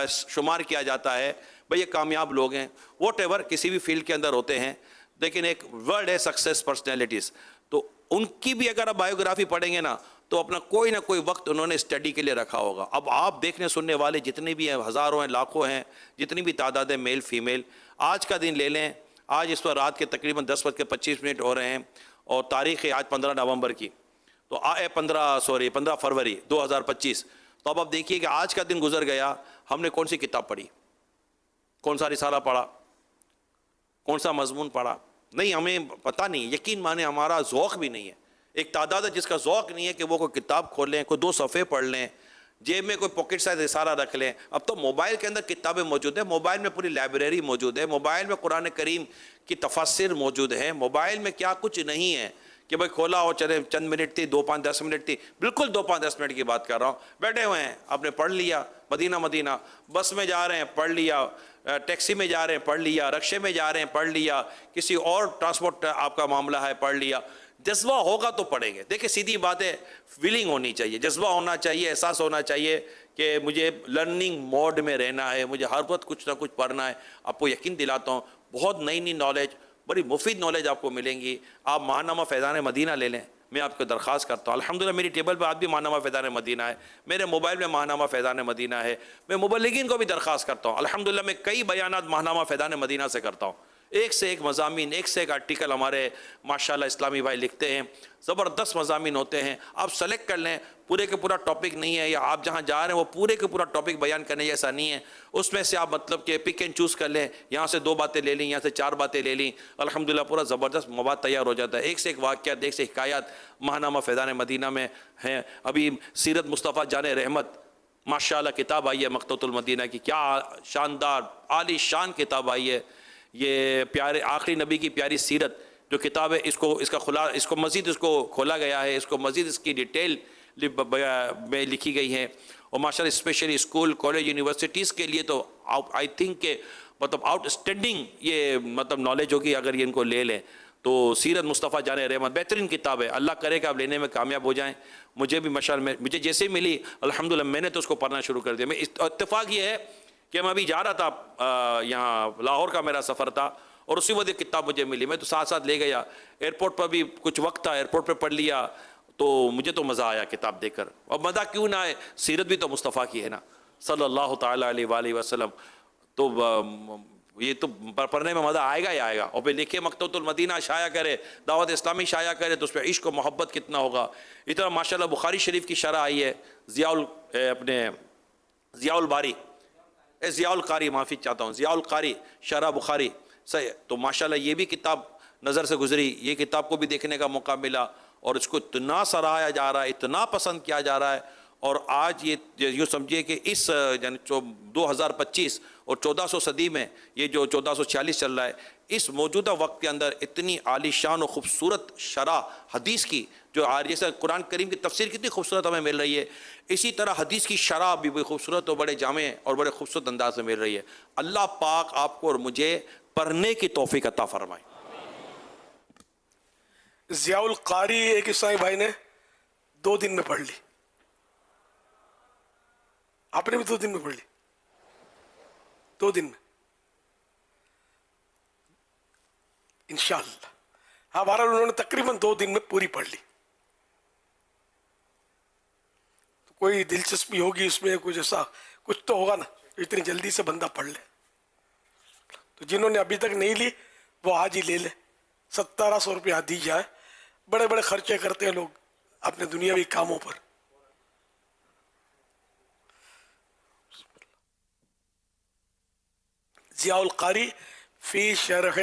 شمار کیا جاتا ہے، بھئی یہ کامیاب لوگ ہیں، واٹ ایور کسی بھی فیلڈ کے اندر ہوتے ہیں، لیکن ایک ورڈ ہے سکسیس پرسنالٹیز، تو ان کی بھی اگر آپ بایوگرافی پڑھیں گے نا تو اپنا کوئی نہ کوئی وقت انہوں نے اسٹڈی کے لیے رکھا ہوگا. اب آپ دیکھنے سننے والے جتنے بھی ہیں، ہزاروں ہیں، لاکھوں ہیں، جتنی بھی تعداد ہے میل فیمیل، آج کا دن لے لیں. آج اس وقت رات کے تقریباً 10:25 ہو رہے ہیں اور تاریخ ہے آج 15 نومبر کی، تو 15 فروری 2025. تو اب آپ دیکھیے کہ آج کا دن گزر گیا، ہم نے کون سی کتاب پڑھی، کون سا رسالہ پڑھا، کون سا مضمون پڑھا؟ نہیں، ہمیں پتہ نہیں. یقین مانے ہمارا ذوق بھی نہیں ہے. ایک تعداد ہے جس کا ذوق نہیں ہے کہ وہ کوئی کتاب کھولیں، کوئی 2 صفحے پڑھ لیں، جیب میں کوئی پاکٹ سائز رسالہ رکھ لیں. اب تو موبائل کے اندر کتابیں موجود ہیں، موبائل میں پوری لائبریری موجود ہے، موبائل میں قرآن کریم کی تفاسیر موجود ہیں، موبائل میں کیا کچھ نہیں ہے کہ بھائی کھولا ہو، چلے چند منٹ تھی، 2-5-10 منٹ تھی، بالکل 2-5-10 منٹ کی بات کر رہا ہوں. بیٹھے ہوئے ہیں، آپ نے پڑھ لیا مدینہ، بس میں جا رہے ہیں پڑھ لیا، ٹیکسی میں جا رہے ہیں پڑھ لیا، رکشے میں جا رہے ہیں پڑھ لیا، کسی اور ٹرانسپورٹ آپ کا معاملہ ہے پڑھ لیا. جذبہ ہوگا تو پڑھیں گے. دیکھیں سیدھی بات ہے، فیلنگ ہونی چاہیے، جذبہ ہونا چاہیے، احساس ہونا چاہیے کہ مجھے لرننگ موڈ میں رہنا ہے، مجھے ہر وقت کچھ نہ کچھ پڑھنا ہے. آپ کو یقین دلاتا ہوں بہت نئی نالج، بڑی مفید نالج آپ کو ملیں گی. آپ ماہنامہ فیضان مدینہ لے لیں، میں آپ کو درخواست کرتا ہوں. الحمدللہ میری ٹیبل پہ آج بھی ماہنامہ فیضان مدینہ ہے، میرے موبائل میں ماہنامہ فیضان مدینہ ہے. میں مبلغین کو بھی درخواست کرتا ہوں، الحمدللہ میں کئی بیانات ماہنامہ فیضان مدینہ سے کرتا ہوں. ایک سے ایک مضامین، ایک سے ایک آرٹیکل ہمارے ماشاءاللہ اسلامی بھائی لکھتے ہیں، زبردست مضامین ہوتے ہیں. آپ سلیکٹ کر لیں، پورے کے پورا ٹاپک نہیں ہے، یا آپ جہاں جا رہے ہیں وہ پورے کے پورا ٹاپک بیان کرنے جیسا نہیں ہے. اس میں سے آپ مطلب کہ پک اینڈ چوز کر لیں، یہاں سے 2 باتیں لے لیں، یہاں سے 4 باتیں لے لیں، الحمدللہ پورا زبردست مواد تیار ہو جاتا ہے. ایک سے ایک واقعات، ایک سے حکایات ماہنامہ فیضان مدینہ میں ہیں. ابھی سیرت مصطفیٰ جان رحمت ماشاءاللہ کتاب آئی ہے مکتبۃ المدینہ کی، کیا شاندار عالی شان کتاب آئی ہے. یہ پیارے آخری نبی کی پیاری سیرت جو کتاب ہے، اس کو مزید کھولا گیا ہے، اس کو مزید اس کی ڈیٹیل میں لکھی گئی ہے. اور ماشاءاللہ اسپیشلی اسکول، کالج، یونیورسٹیز کے لیے تو آئی تھنک کہ مطلب آؤٹ اسٹینڈنگ یہ مطلب نالج ہوگی اگر یہ ان کو لے لیں تو. سیرت مصطفیٰ جان رحمت بہترین کتاب ہے، اللہ کرے کہ آپ لینے میں کامیاب ہو جائیں. مجھے بھی ماشاءاللہ مجھے جیسے ملی الحمدللہ میں نے تو اس کو پڑھنا شروع کر دیا. میں اتفاق یہ ہے کہ میں ابھی جا رہا تھا یہاں لاہور کا میرا سفر تھا اور اسی وقت کتاب مجھے ملی، میں تو ساتھ لے گیا. ایئرپورٹ پر بھی کچھ وقت تھا، ایئرپورٹ پہ پڑھ لیا تو مجھے تو مزہ آیا کتاب دیکھ کر. اور مزہ کیوں نہ آئے، سیرت بھی تو مصطفیٰ کی ہے نا صلی اللہ تعالیٰ علیہ وآلہ وسلم. تو یہ تو پڑھنے میں مزہ آئے گا ہی آئے گا. اور پھر لکھے مکتبۃ المدینہ شائع کرے، دعوت اسلامی شائع کرے تو اس پہ عشق و محبت کتنا ہوگا. اتنا ماشاءاللہ بخاری شریف کی شرح آئی ہے، ضیاء القاری شرح بخاری صحیح. تو ماشاءاللہ یہ بھی کتاب نظر سے گزری، یہ کتاب کو بھی دیکھنے کا موقع ملا اور اس کو اتنا سراہا جا رہا ہے، اتنا پسند کیا جا رہا ہے. اور آج یہ یوں سمجھیے کہ اس یعنی 2025 اور 1400 صدی میں یہ جو 1446 چل رہا ہے، اس موجودہ وقت کے اندر اتنی عالی شان و خوبصورت شرح حدیث کی جو جیسے قرآن کریم کی تفسیر کتنی خوبصورت ہمیں مل رہی ہے، اسی طرح حدیث کی شرح بھی بڑی خوبصورت اور بڑے جامع اور بڑے خوبصورت انداز میں مل رہی ہے. اللہ پاک آپ کو اور مجھے پڑھنے کی توفیق عطا فرمائے. ضیاء القاری ایک عیسائی بھائی نے 2 دن میں پڑھ لی، آپ نے بھی 2 دن میں پڑھ لی، 2 دن میں انشاءاللہ. ہمارا انہوں نے تقریباً 2 دن میں پوری پڑھ لی. تو کوئی دلچسپی ہوگی اس میں، کچھ ایسا کچھ تو ہوگا نا اتنی جلدی سے بندہ پڑھ لے. تو جنہوں نے ابھی تک نہیں لی وہ آج ہی لے لے. 1700 روپیہ دی جائے. بڑے بڑے خرچے کرتے ہیں لوگ اپنے دنیاوی کاموں پر. ضیاء القاری فی شرح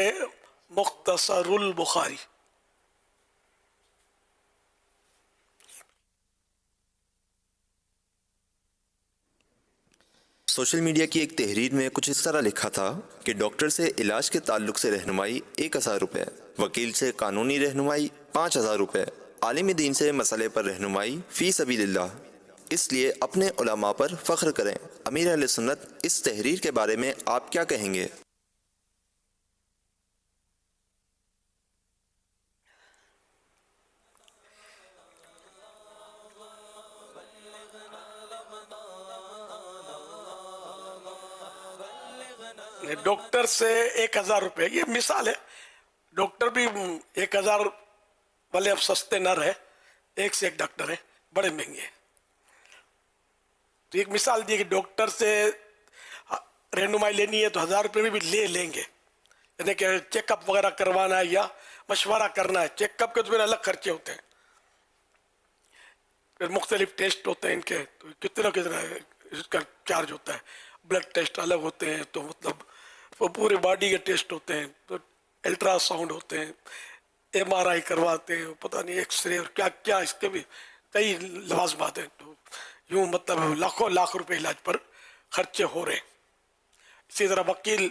مختصر البخاری. سوشل میڈیا کی ایک تحریر میں کچھ اس طرح لکھا تھا کہ ڈاکٹر سے علاج کے تعلق سے رہنمائی 1000 روپے، وکیل سے قانونی رہنمائی 5000 روپے، عالم دین سے مسئلے پر رہنمائی فی سبیل اللہ، اس لیے اپنے علماء پر فخر کریں۔ امیر اہل سنت، اس تحریر کے بارے میں آپ کیا کہیں گے؟ ڈاکٹر سے 1000 روپے، یہ مثال ہے، ڈاکٹر بھی 1000 والے اب سستے نہ رہے، ایک سے ایک ڈاکٹر ہیں، بڑے مہنگے ہیں۔ تو ایک مثال دی کہ ڈاکٹر سے رہنمائی لینی ہے تو 1000 روپے میں بھی لے لیں گے، یعنی کہ چیک اپ وغیرہ کروانا ہے یا مشورہ کرنا ہے، چیک اپ کے تو پھر الگ خرچے ہوتے ہیں، پھر مختلف ٹیسٹ ہوتے ہیں ان کے، تو کتنا اس کا چارج ہوتا ہے، بلڈ ٹیسٹ الگ ہوتے ہیں، تو مطلب وہ پورے باڈی کے ٹیسٹ ہوتے ہیں، تو الٹرا ساؤنڈ ہوتے ہیں، MRI کرواتے ہیں، پتہ نہیں ایکس رے اور کیا کیا، اس کے بھی کئی لوازمات ہیں، تو یوں مطلب لاکھوں لاکھ روپے علاج پر خرچے ہو رہے ہیں۔ اسی طرح وکیل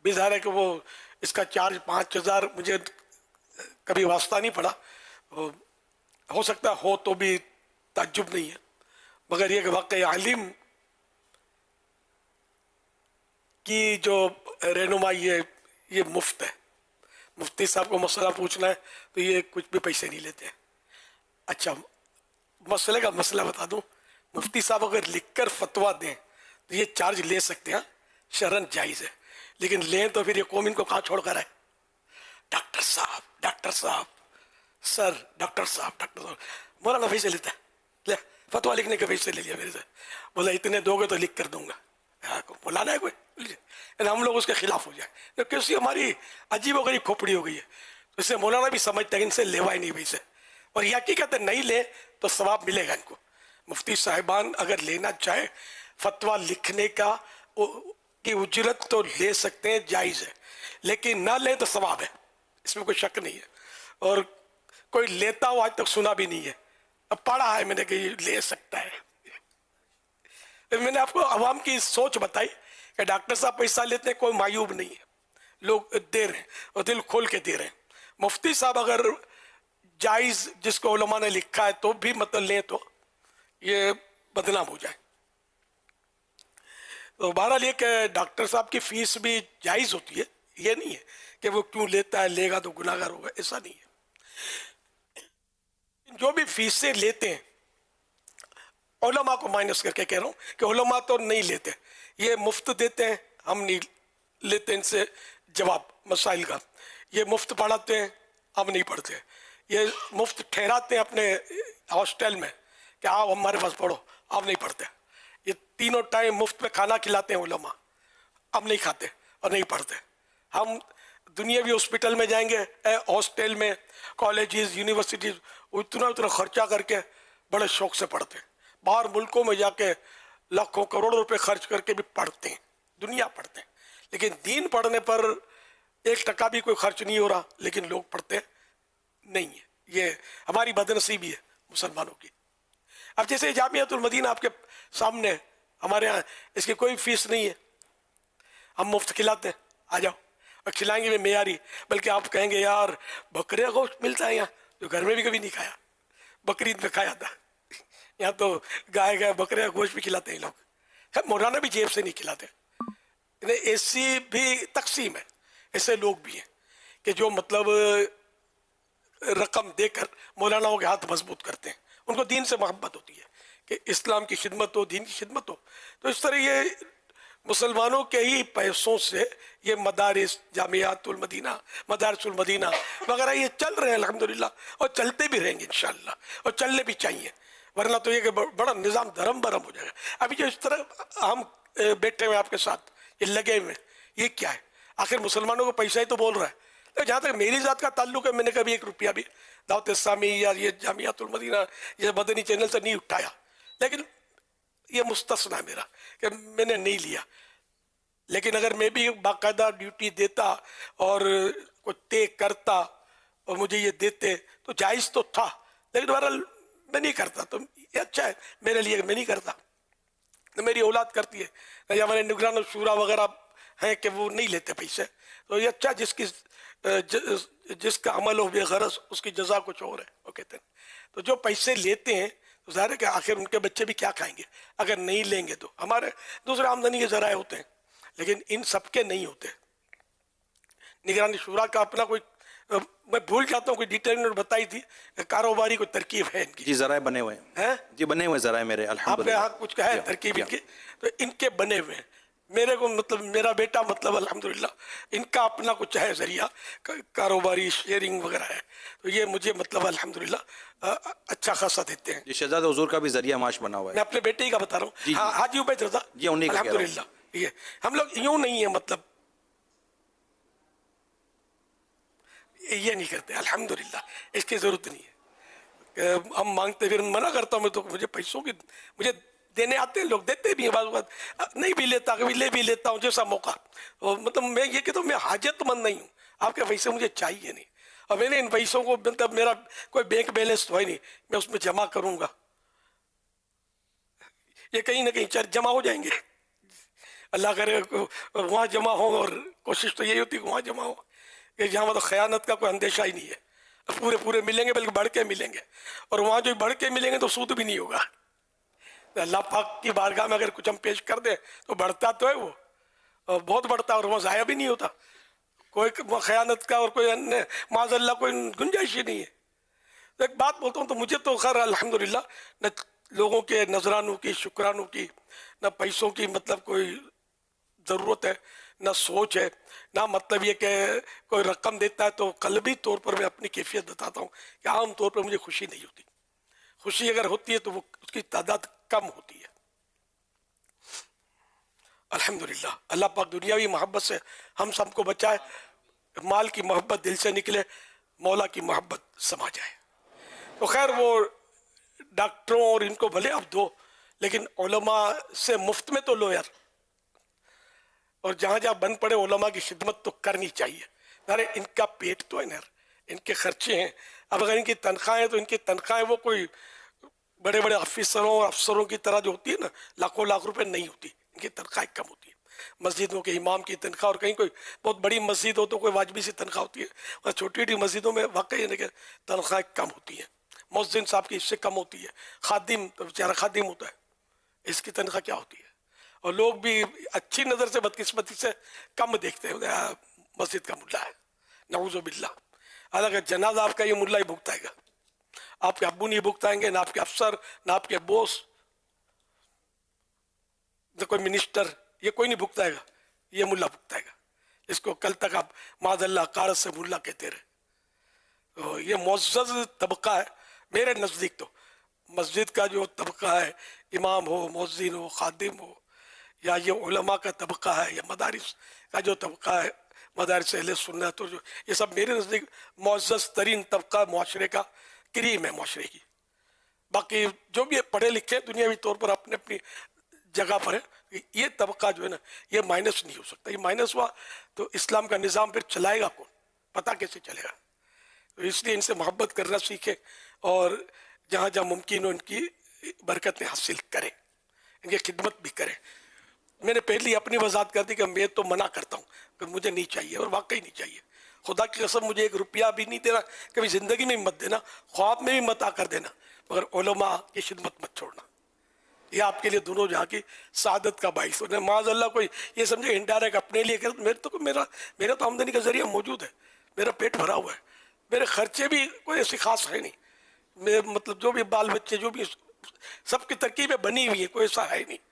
بھی ظاہر ہے کہ وہ اس کا چارج 5000، مجھے کبھی واسطہ نہیں پڑا، ہو سکتا ہو تو بھی تعجب نہیں ہے، مگر یہ کہ واقعی عالم کی جو رہنمائی ہے یہ مفت ہے۔ مفتی صاحب کو مسئلہ پوچھنا ہے تو یہ کچھ بھی پیسے نہیں لیتے ہیں۔ اچھا، مسئلے کا مسئلہ بتا دوں، مفتی صاحب اگر لکھ کر فتویٰ دیں تو یہ چارج لے سکتے ہیں، شرعاً جائز ہے، لیکن لیں تو پھر یہ قوم ان کو کہاں چھوڑ کر آئے؟ ڈاکٹر صاحب سر، ڈاکٹر صاحب مولانا پیسے لیتا ہے، لے فتویٰ لکھنے کے پیسے لے لیا میرے سے، بولا اتنے دو گے تو لکھ کر دوں گا، مولانا ہے کوئی، ہم لوگ اس کے خلاف ہو جائیں، کیونکہ ہماری عجیب و غریب کھوپڑی ہو گئی ہے، تو اس سے مولانا بھی سمجھتا ہے ان سے لیوا ہی نہیں پیسے، اور یہ حقیقت ہے نہیں لے تو ثواب ملے گا ان کو۔ مفتی صاحبان اگر لینا چاہیں فتویٰ لکھنے کا کی اجرت تو لے سکتے ہیں، جائز ہے، لیکن نہ لیں تو ثواب ہے، اس میں کوئی شک نہیں ہے، اور کوئی لیتا ہو آج تک سنا بھی نہیں ہے، اب پڑھا ہے میں نے کہ یہ لے سکتا ہے۔ میں نے آپ کو عوام کی سوچ بتائی کہ ڈاکٹر صاحب پیسہ لیتے ہیں، کوئی معیوب نہیں ہے، لوگ دے رہے ہیں اور دل کھول کے دے رہے ہیں۔ مفتی صاحب اگر جائز جس کو علماء نے لکھا ہے تو بھی مطلب لیں تو یہ بدنام ہو جائے۔ تو بہرحال یہ کہ ڈاکٹر صاحب کی فیس بھی جائز ہوتی ہے، یہ نہیں ہے کہ وہ کیوں لیتا ہے، لے گا تو گناہ گار ہوگا، ایسا نہیں ہے۔ جو بھی فیسیں لیتے ہیں علماء کو مائنس کر کے کہہ رہا ہوں کہ علماء تو نہیں لیتے، یہ مفت دیتے ہیں، ہم نہیں لیتے ان سے جواب مسائل کا، یہ مفت پڑھاتے ہیں، ہم نہیں پڑھتے، یہ مفت ٹھہراتے ہیں اپنے ہاسٹل میں کہ آپ ہمارے پاس پڑھو، آپ نہیں پڑھتے، یہ تینوں ٹائم مفت میں کھانا کھلاتے ہیں علماء، ہم نہیں کھاتے اور نہیں پڑھتے۔ ہم دنیاوی ہاسپٹل میں جائیں گے، ہاسٹل میں، کالجز، یونیورسٹیز، اتنا خرچہ کر کے بڑے شوق سے پڑھتے ہیں، باہر ملکوں میں جا کے لاکھوں کروڑوں روپے خرچ کر کے بھی پڑھتے ہیں، دنیا پڑھتے ہیں، لیکن دین پڑھنے پر 1% بھی کوئی خرچ نہیں ہو رہا، لیکن لوگ پڑھتے نہیں ہیں۔ یہ ہماری بدنصیبی ہے مسلمانوں کی۔ اب جیسے جامعۃ المدینہ آپ کے سامنے، ہمارے ہاں اس کی کوئی فیس نہیں ہے، ہم مفت کھلاتے ہیں، آ جاؤ، اور کھلائیں گے بھی معیاری، بلکہ آپ کہیں گے یار بکرے کا گوشت ملتا ہے یہاں، جو گھر میں بھی کبھی نہیں کھایا، بقرعید میں کھایا تھا، یہاں تو گائے بکرے کا گوشت بھی کھلاتے ہیں لوگ، مولانا بھی جیب سے نہیں کھلاتے۔ ایسی بھی تقسیم ہے، ایسے لوگ بھی ہیں کہ جو مطلب رقم دے کر مولاناؤں کے ہاتھ مضبوط کرتے ہیں، ان کو دین سے محبت ہوتی ہے کہ اسلام کی خدمت ہو، دین کی خدمت ہو، تو اس طرح یہ مسلمانوں کے ہی پیسوں سے یہ مدارس، جامعات المدینہ، مدارس المدینہ وغیرہ یہ چل رہے ہیں الحمدللہ، اور چلتے بھی رہیں گے انشاءاللہ، اور چلنے بھی چاہیے، ورنہ تو یہ کہ بڑا نظام دھرم برم ہو جائے گا۔ ابھی جو اس طرح ہم بیٹھے ہوئے آپ کے ساتھ، یہ لگے ہوئے، یہ کیا ہے؟ آخر مسلمانوں کو پیسہ ہی تو بول رہا ہے۔ جہاں تک میری ذات کا تعلق ہے، میں نے کبھی 1 روپیہ بھی دعوت اسلامی یا یہ جامعۃ المدینہ یا مدنی چینل سے نہیں اٹھایا، لیکن یہ مستثنا ہے میرا کہ میں نے نہیں لیا، لیکن اگر میں بھی باقاعدہ ڈیوٹی دیتا اور کچھ طے کرتا اور مجھے یہ دیتے تو جائز تو تھا، لیکن بہرحال میں نہیں کرتا، تو یہ اچھا ہے میرے لیے کہ میں نہیں کرتا۔ نہ میری اولاد کرتی ہے، نہ یا ہمارے نگران شورا وغیرہ ہیں کہ وہ نہیں لیتے پیسے. تو یہ اچھا جس کا عمل ہو بے غرض اس کی جزا کچھ اور ہے وہ کہتے ہیں. تو جو پیسے لیتے ہیں تو ظاہر ہے کہ آخر ان کے بچے بھی کیا کھائیں گے اگر نہیں لیں گے. تو ہمارے دوسرے آمدنی کے ذرائع ہوتے ہیں لیکن ان سب کے نہیں ہوتے. نگرانی شورا کا اپنا کوئی، میں بھول جاتا ہوں کوئی ڈیٹیل انہوں نے بتائی تھی، کاروباری کوئی ترکیب ہے ان کی. جی ذرائع بنے ہوئے ہیں، جی بنے ہوئے ذرائع میرے آپ کے الحمدللہ. یہاں کچھ ہے ترکیب ان کی، تو ان کے بنے ہوئے ہیں. میرے کو مطلب میرا بیٹا مطلب الحمدللہ ان کا اپنا کچھ ہے ذریعہ کاروباری شیئرنگ وغیرہ ہے. تو یہ مجھے مطلب الحمدللہ اچھا خاصا دیتے ہیں. جی شہزادہ حضور کا بھی ذریعہ معاش بنا ہوا ہے. میں اپنے بیٹے ہی کا بتا رہا ہوں. ہاں حاجی عبید رضا جی انہیں کا کہہ رہا ہوں. الحمدللہ. یہ ہم لوگ یوں نہیں ہیں، مطلب یہ نہیں کرتے الحمدللہ، اس کی ضرورت نہیں ہے. ہم مانگتے پھر منع کرتا ہوں میں، تو مجھے پیسوں کی مجھے دینے آتے ہیں لوگ، دیتے بھی ہیں بعض اوقات، نہیں بھی لیتا کبھی لے بھی لیتا ہوں جیسا موقع. مطلب میں یہ کہتا ہوں میں حاجت مند نہیں ہوں، آپ کے پیسے مجھے چاہیے نہیں، اور میں نے ان پیسوں کو مطلب میرا کوئی بینک بیلنس تو ہے نہیں میں اس میں جمع کروں گا. یہ کہیں نہ کہیں جمع ہو جائیں گے، اللہ کرے وہاں جمع ہو، اور کوشش تو یہی ہوتی ہے کہ وہاں جمع ہو کہ جہاں مطلب خیانت کا کوئی اندیشہ ہی نہیں ہے. پورے ملیں گے بلکہ بڑھ کے ملیں گے، اور وہاں جو بڑھ کے ملیں گے تو سود بھی نہیں ہوگا. اللہ پاک کی بارگاہ میں اگر کچھ ہم پیش کر دیں تو بڑھتا تو ہے، وہ بہت بڑھتا ہے، اور وہ ضائع بھی نہیں ہوتا. کوئی خیانت کا اور کوئی معاذ اللہ کوئی گنجائش ہی نہیں ہے. تو ایک بات بولتا ہوں، تو مجھے تو خیر الحمدللہ نہ لوگوں کے نذرانوں کی، شکرانوں کی، نہ پیسوں کی مطلب کوئی ضرورت ہے، نہ سوچ ہے، نہ مطلب یہ کہ کوئی رقم دیتا ہے تو قلبی طور پر میں اپنی کیفیت بتاتا ہوں کہ عام طور پر مجھے خوشی نہیں ہوتی. خوشی اگر ہوتی ہے تو وہ اس کی تعداد کم ہوتی ہے. الحمدللہ اللہ پاک دنیاوی محبت سے ہم سب کو بچائے، مال کی محبت دل سے نکلے، مولا کی محبت سما جائے. تو خیر وہ ڈاکٹروں اور ان کو بھلے اب دو، لیکن علماء سے مفت میں تو لو یار، اور جہاں جہاں بند پڑے علماء کی خدمت تو کرنی چاہیے. ارے ان کا پیٹ تو ہے نا، ان کے خرچے ہیں. اب اگر ان کی تنخواہیں ہیں تو ان کی تنخواہیں وہ کوئی بڑے بڑے افسروں اور افسروں کی طرح جو ہوتی ہے نا لاکھوں لاکھ روپے نہیں ہوتی، ان کی تنخواہیں کم ہوتی ہے. مسجدوں کے امام کی تنخواہ، اور کہیں کوئی بہت بڑی مسجد ہو تو کوئی واجبی سی تنخواہ ہوتی ہے، اور چھوٹی چھوٹی مسجدوں میں واقعی تنخواہیں کم ہوتی ہیں. مؤذن صاحب کی اس سے کم ہوتی ہے، خادم تو بیچارہ خادم ہوتا ہے، اس کی تنخواہ کیا ہوتی ہے. اور لوگ بھی اچھی نظر سے بدقسمتی سے کم دیکھتے ہیں، مسجد کا ملا ہے نعوذ باللہ. حالانکہ جنازہ آپ کا یہ ملا ہی بھگتائے گا، آپ کے ابو نہیں بھگتائیں گے، نہ آپ کے افسر، نہ آپ کے بوس، نہ کوئی منسٹر، یہ کوئی نہیں بھگتائے گا، یہ ملا بھگتائے گا، اس کو کل تک آپ معاذ اللہ قارت سے ملا کہتے رہے. یہ معزز طبقہ ہے میرے نزدیک. تو مسجد کا جو طبقہ ہے، امام ہو، مؤذن ہو، خادم ہو، یا یہ علماء کا طبقہ ہے، یا مدارس کا جو طبقہ ہے، مدارس اہل سنت، اور جو یہ سب میرے نزدیک معزز ترین طبقہ معاشرے کا کریم ہے معاشرے کی. باقی جو بھی پڑھے لکھے دنیاوی طور پر اپنے اپنی جگہ پر ہے، یہ طبقہ جو ہے نا یہ مائنس نہیں ہو سکتا. یہ مائنس ہوا تو اسلام کا نظام پھر چلائے گا کون؟ پتہ کیسے چلے گا؟ تو اس لیے ان سے محبت کرنا سیکھیں، اور جہاں جہاں ممکن ہو ان کی برکتیں حاصل کریں، ان کی خدمت بھی کریں. میں نے پہلے اپنی وضاحت کر دی کہ میں تو منع کرتا ہوں کہ مجھے نہیں چاہیے، اور واقعی نہیں چاہیے. خدا کی قسم مجھے 1 روپیہ بھی نہیں دینا، کبھی زندگی میں مت دینا، خواب میں بھی مت آ کر دینا، مگر علماء کی خدمت مت چھوڑنا. یہ آپ کے لیے دونوں جہاں کی سعادت کا باعث ہو. معاذ اللہ کوئی یہ سمجھے انڈائریکٹ اپنے لیے کہ میرا تو آمدنی کا ذریعہ موجود ہے، میرا پیٹ بھرا ہوا ہے، میرے خرچے بھی کوئی ایسی خاص ہے نہیں، میرے مطلب جو بھی بال بچے جو بھی سب کی ترکیبیں بنی ہوئی ہیں، کوئی ایسا ہے نہیں.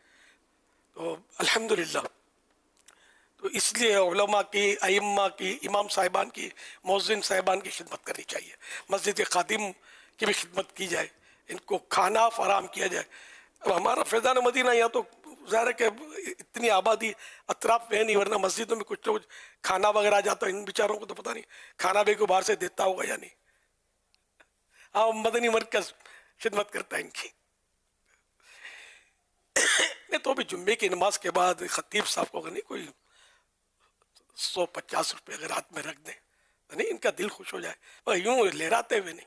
تو الحمدللہ تو اس لیے علماء کی، ائمہ کی، امام صاحبان کی، مؤذن صاحبان کی خدمت کرنی چاہیے. مسجد کے خادم کی بھی خدمت کی جائے، ان کو کھانا فراہم کیا جائے. اب ہمارا فیضان مدینہ یہاں تو ظاہر ہے کہ اتنی آبادی اطراف میں نہیں، ورنہ مسجدوں میں کچھ لوگ کھانا وغیرہ جاتا ہے، ان بیچاروں کو تو پتہ نہیں کھانا بھی کوئی باہر سے دیتا ہوگا یا نہیں. ہاں مدنی مرکز خدمت کرتا ہے ان کی. تو بھی جمعے کی نماز کے بعد خطیب صاحب کو نہیں کوئی 150 روپے اگر ہاتھ میں رکھ دیں تو نہیں ان کا دل خوش ہو جائے، یوں لہراتے ہوئے نہیں،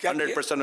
100%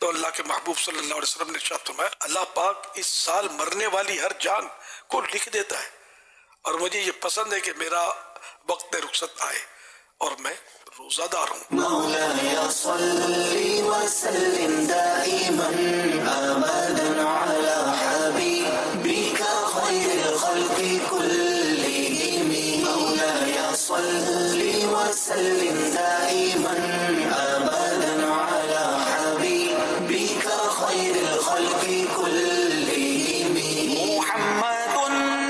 تو اللہ کے محبوب صلی اللہ علیہ وسلم نے ارشاد فرمایا اللہ پاک اس سال مرنے والی ہر جان کو لکھ دیتا ہے، اور مجھے یہ پسند ہے کہ میرا وقت رخصت آئے اور میں روزہ دار ہوں. مولاي صل وسلم دائما ابدا على حبيبك خير الخلق كلهم. مولاي صل وسلم دائما ابدا على حبيبك خير الخلق كلهم. محمد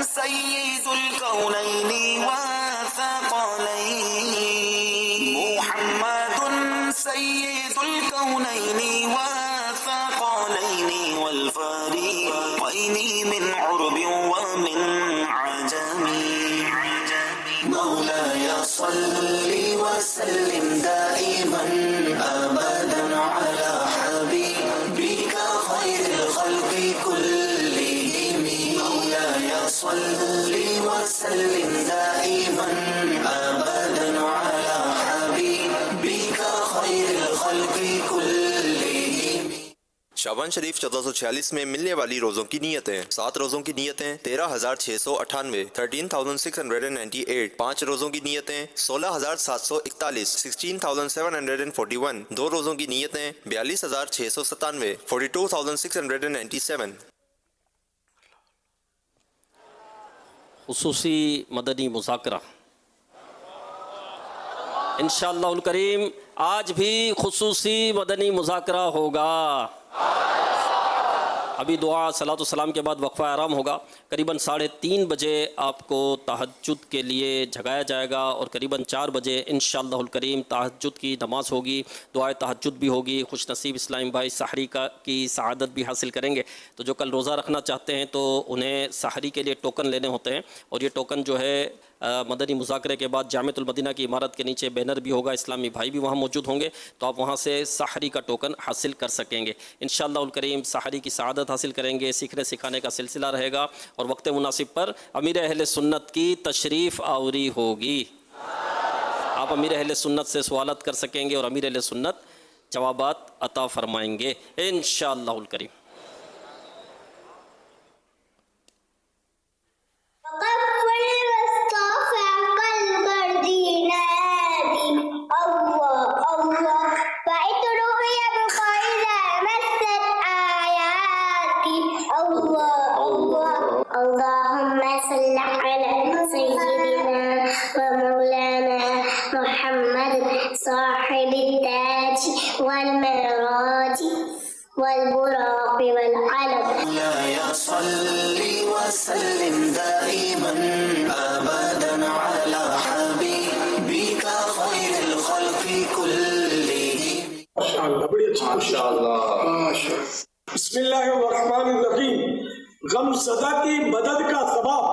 سيد الكونين والثقلين. محمد سيد الكونين والثقلين والفريقين من عرب ومن عجم. مولاي صل وسلم دائما أبدا على حبيبك خير الخلق كلهم. مولاي صل وسلم دائما أبدا على حبيبك خير الخلق كلهم. شعبان شریف 1446 میں ملنے والی روزوں کی نیتیں: 7 روزوں کی نیتیں 13,698 13,698. 5 روزوں کی نیتیں 16,741 16,741. 2 روزوں کی نیتیں 42,697 42,697. خصوصی مدنی مذاکرہ انشاءاللہ الکریم آج بھی خصوصی مدنی مذاکرہ ہوگا. ابھی دعا صلاۃ والسلام کے بعد وقفہ آرام ہوگا. قریباً 3:30 بجے آپ کو تہجد کے لیے جگایا جائے گا اور قریباً 4 بجے انشاءاللہ الکریم تہجد کی نماز ہوگی، دعائے تہجد بھی ہوگی. خوش نصیب اسلام بھائی سحری کی سعادت بھی حاصل کریں گے. تو جو کل روزہ رکھنا چاہتے ہیں تو انہیں سحری کے لیے ٹوکن لینے ہوتے ہیں، اور یہ ٹوکن جو ہے مدنی مذاکرے کے بعد جامعۃ المدینہ کی عمارت کے نیچے بینر بھی ہوگا، اسلامی بھائی بھی وہاں موجود ہوں گے، تو آپ وہاں سے سحری کا ٹوکن حاصل کر سکیں گے. انشاءاللہ الکریم سحری کی سعادت حاصل کریں گے. سیکھنے سکھانے کا سلسلہ رہے گا اور وقت مناسب پر امیر اہل سنت کی تشریف آوری ہوگی. آپ امیر اہل سنت سے سوالات کر سکیں گے اور امیر اہل سنت جوابات عطا فرمائیں گے انشاءاللہ الکریم. اللهم صل على سيدنا ومولانا محمد صاحب التاج والمعراج والبراق والعلم. مولاي صل وسلم دائما أبدا على حبيبك خير الخلق كلهم. ماشاءاللہ بڑی اچھی ماشاءاللہ. بسم اللہ الرحمن الرحیم. غم زدہ کی مدد کا ثواب.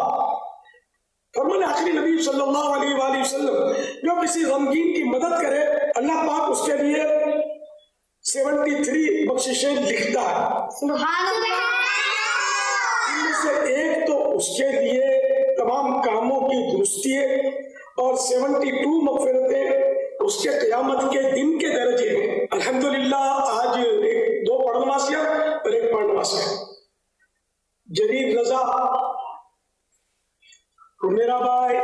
فرمان آخری نبی صلی اللہ علیہ وآلہ وسلم جو کسی غمگین کی مدد کرے اللہ پاک اس کے لیے 73 بخششیں لکھتا ہے. سبحان اللہ. ان میں سے ایک تو اس کے لیے تمام کاموں کی درستی ہے اور 72 مغفرتیں اس کے قیامت کے دن کے درجے ہیں. الحمدللہ آج 2 پڑھنواسیاں اور 1 پڑھنواسیاں. جدید رضا میرا بھائی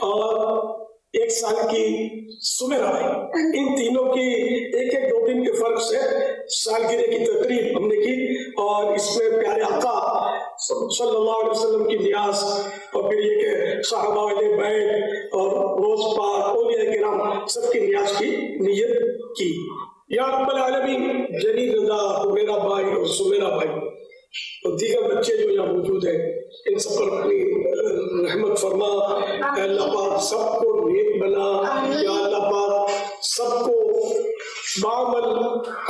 اور 1 سال کی سمیرا بھائی، ان تینوں کی 1-2 دن کے فرق سے سالگرہ کی تقریب ہم نے کی، اور اس میں پیارے آقا صلی اللہ علیہ وسلم کی نیاز اور پھر یہ کہ صحابہ اہل بیت اور روز پاک اولیاء کرام سب کی نیاز کی نیت کی. یا رب العالمین جدید رضا میرا بھائی اور سمیرا بھائی اور دیگر بچے جو یہاں موجود ہیں ان سب پر اپنی رحمت فرما. اے اللہ پاک سب کو نیک بنا. یا اللہ پاک سب کو بعمل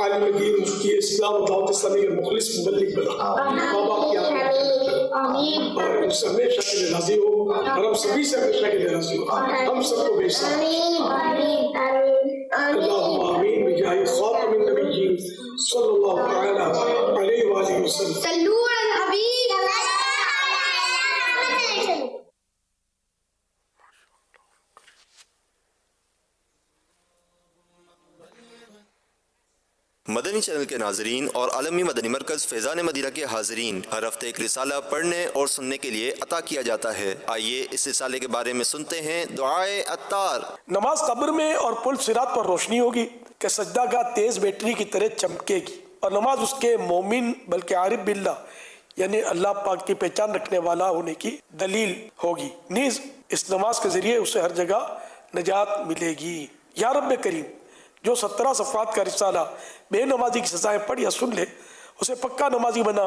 عالم دین مفتی اسلام و دعوت اسلامی کے مخلص مبلغ بنا. ماں باپ کی اور ہم سے ہمیشہ کے لیے راضی ہو اور ہم سبھی سے ہمیشہ کے لیے راضی ہو. ہم سب کو بے شک اللہم آمین بجاہ خاتم النبیین صلی اللہ تعالی علیہ وآلہ وسلم. صلو علی الحبیب. مدنی چینل کے ناظرین اور عالمی مدنی مرکز فیضان مدینہ کے حاضرین ہر ہفتے ایک رسالہ پڑھنے اور سننے کے لیے عطا کیا جاتا ہے. آئیے اس رسالے کے بارے میں سنتے ہیں دعائے عطار. نماز قبر میں اور پل صراط پر روشنی ہوگی کہ سجدہ گاہ تیز بیٹری کی طرح چمکے گی، اور نماز اس کے مومن بلکہ عارف باللہ یعنی اللہ پاک کی پہچان رکھنے والا ہونے کی دلیل ہوگی. نیز اس نماز کے ذریعے اسے ہر جگہ نجات ملے گی. یا رب کریم، جو 17 صفحات کا رسالہ بے نمازی کی سزائیں پڑھ یا سن لے اسے پکا نمازی بنا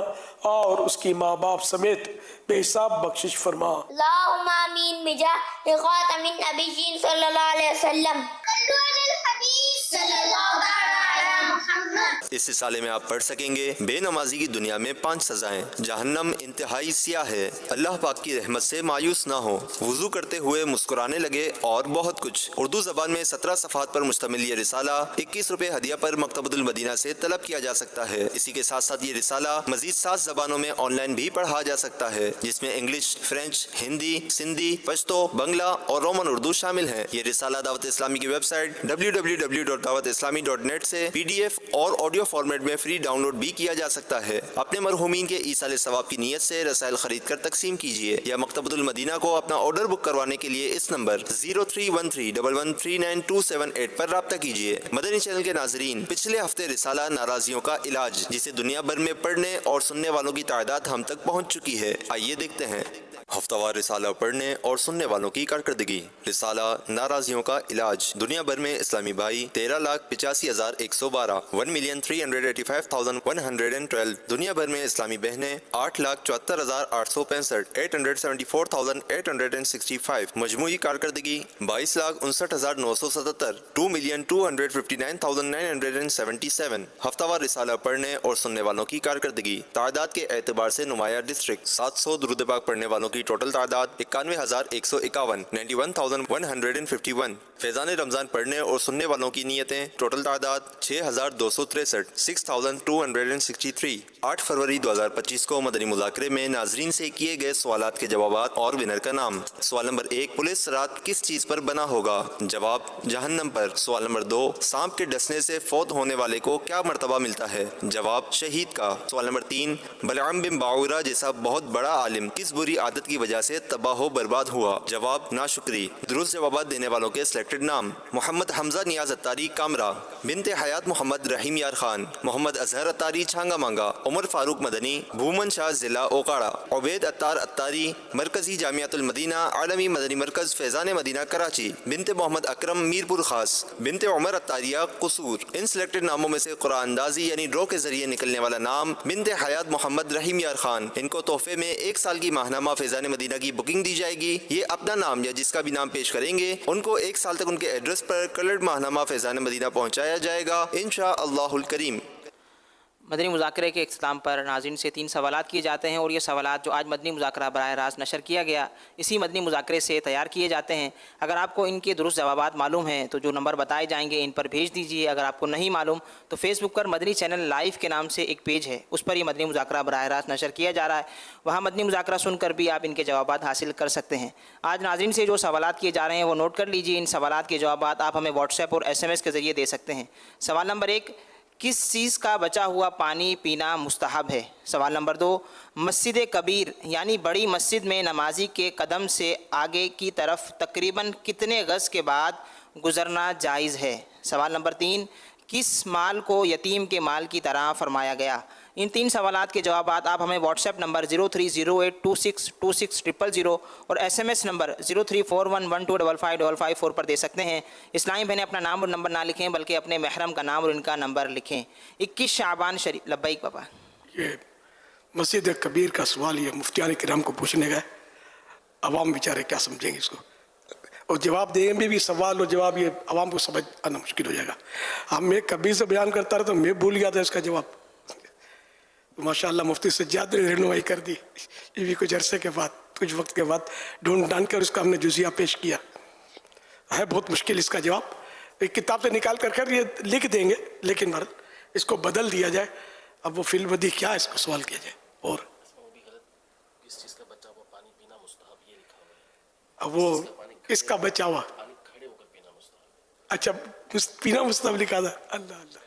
اور اس کی ماں باپ سمیت بے حساب بخشش فرما. اللہم آمین بجاہ خاتم النبیین صلی اللہ علیہ وسلم. صلو علی الحبیب صلی اللہ علیہ محمد. اس رسالے میں آپ پڑھ سکیں گے بے نمازی کی دنیا میں 5 سزائیں، جہنم انتہائی سیاہ ہے، اللہ پاک کی رحمت سے مایوس نہ ہو، وضو کرتے ہوئے مسکرانے لگے، اور بہت کچھ. اردو زبان میں 17 صفحات پر مشتمل یہ رسالہ 21 روپے ہدیہ پر مکتبۃ المدینہ سے طلب کیا جا سکتا ہے. اسی کے ساتھ ساتھ یہ رسالہ مزید 7 زبانوں میں آن لائن بھی پڑھا جا سکتا ہے، جس میں انگلش، فرینچ، ہندی، سندھی، پشتو، بنگلہ اور رومن اردو شامل ہیں. یہ رسالہ دعوت اسلامی کی ویب سائٹ www.dawatislami.net سے PDF اور آڈیو فارمیٹ میں فری ڈاؤن لوڈ بھی کیا جا سکتا ہے. اپنے مرحومین کے ایصال ثواب کی نیت سے رسائل خرید کر تقسیم کیجیے، یا مکتبۃ المدینہ کو اپنا آرڈر بک کروانے کے لیے اس نمبر 0313113928 پر رابطہ کیجیے. مدنی چینل کے ناظرین، پچھلے ہفتے رسالہ ناراضیوں کا علاج، جسے دنیا بھر میں پڑھنے اور سننے والوں کی تعداد ہم تک پہنچ چکی ہے. آئیے دیکھتے ہیں. ہفتہ وار رسالہ پڑھنے اور سننے والوں کی کارکردگی. رسالہ ناراضیوں کا علاج. دنیا بھر میں اسلامی بھائی 13,85,112 1,385,112. دنیا بھر میں اسلامی بہنیں 8,74,865 874,865. مجموعی کارکردگی 22,59,977 2,259,977. ہفتہ وار رسالہ پڑھنے اور سننے والوں کی کارکردگی. تعداد کے اعتبار سے نمایاں ڈسٹرکٹ. 700 درود پاک پڑھنے والوں کی ٹوٹل تعداد 91,151 91,151. فیضان رمضان پڑھنے اور سننے والوں کی نیتیں ٹوٹل تعداد 6,263 6,263. 8 فروری 2025 کو مدنی مذاکرے میں ناظرین سے کیے گئے سوالات کے جوابات اور ونر کا نام. سوال نمبر 1، پولیس رات کس چیز پر بنا ہوگا؟ جواب جہنم پر. سوال نمبر 2، سانپ کے ڈسنے سے فوت ہونے والے کو کیا مرتبہ ملتا ہے؟ جواب شہید کا. سوال نمبر 3، بلعام بن باعورہ جیسا بہت بڑا عالم کس بری عادت کی وجہ سے تباہ و برباد ہوا؟ جواب ناشکری. درست جوابات دینے والوں کے سلیکٹڈ نام: محمد حمزہ نیاز اتاری کامرا، بنت حیات محمد رحیم یار خان، محمد اظہر اتاری چھانگا مانگا، عمر فاروق مدنی بھومن شاہ ضلع اوکاڑا، عبید اتار اتاری مرکزی جامعۃ المدینہ عالمی مدنی مرکز فیضان مدینہ کراچی، بنت محمد اکرم میرپور خاص، بنت عمر اتاریہ قصور. ان سلیکٹڈ ناموں میں سے قرآن اندازی یعنی ڈرو کے ذریعے نکلنے والا نام بنت حیات محمد رحیم یار خان. ان کو تحفے میں 1 سال کی ماہنامہ فیضان مدینہ کی بکنگ دی جائے گی. یہ اپنا نام یا جس کا بھی نام پیش کریں گے ان کو 1 سال تک ان کے ایڈریس پر کلرڈ ماہنامہ فیضان مدینہ پہنچایا جائے گا انشاءاللہ الکریم. مدنی مذاکرے کے اختتام پر ناظرین سے 3 سوالات کیے جاتے ہیں، اور یہ سوالات جو آج مدنی مذاکرہ براہ راست نشر کیا گیا اسی مدنی مذاکرے سے تیار کیے جاتے ہیں. اگر آپ کو ان کے درست جوابات معلوم ہیں تو جو نمبر بتائے جائیں گے ان پر بھیج دیجیے. اگر آپ کو نہیں معلوم تو فیس بک پر مدنی چینل لائیو کے نام سے ایک پیج ہے، اس پر یہ مدنی مذاکرہ براہ راست نشر کیا جا رہا ہے، وہاں مدنی مذاکرہ سن کر بھی آپ ان کے جوابات حاصل کر سکتے ہیں. آج ناظرین سے جو سوالات کیے جا رہے ہیں وہ نوٹ کر لیجیے. ان سوالات کے جوابات آپ ہمیں واٹس ایپ اور SMS کے ذریعے دے سکتے ہیں. سوال نمبر 1، کس چیز کا بچا ہوا پانی پینا مستحب ہے؟ سوال نمبر 2، مسجد کبیر یعنی بڑی مسجد میں نمازی کے قدم سے آگے کی طرف تقریباً کتنے گز کے بعد گزرنا جائز ہے؟ سوال نمبر 3، کس مال کو یتیم کے مال کی طرح فرمایا گیا؟ ان 3 سوالات کے جوابات آپ ہمیں واٹس ایپ نمبر 0308262600 اور SMS نمبر 0341125555 پر دے سکتے ہیں. اسلامی بہنیں اپنا نام اور نمبر نہ لکھیں بلکہ اپنے محرم کا نام اور ان کا نمبر لکھیں. 21 شعبان شریف. لبیک بابا. یہ مسجد کبیر کا سوال یہ مفتیان کرام کو پوچھنے گئے، عوام بیچارے کیا سمجھیں گے اس کو، اور جواب دیں بھی سوال اور جواب یہ عوام کو سمجھ آنا مشکل ہو جائے گا. ہم میں کبیر سے بیان کرتا رہا تو میں بھول گیا تھا اس کا جواب. ماشاءاللہ مفتی سجاد نے رہنمائی کر دی. یہ بھی کچھ عرصے کے بعد کچھ وقت کے بعد ڈھونڈ ڈھانڈ کر اس کا ہم نے جزیہ پیش کیا ہے. بہت مشکل اس کا جواب، ایک کتاب سے نکال کر یہ لکھ دیں گے، لیکن اس کو بدل دیا جائے. اب وہ فی البدی کیا اس کو سوال کیا جائے. اور اب وہ اس کا بچا ہوا، اچھا پینا مستحب لکھا تھا. اللہ اللہ،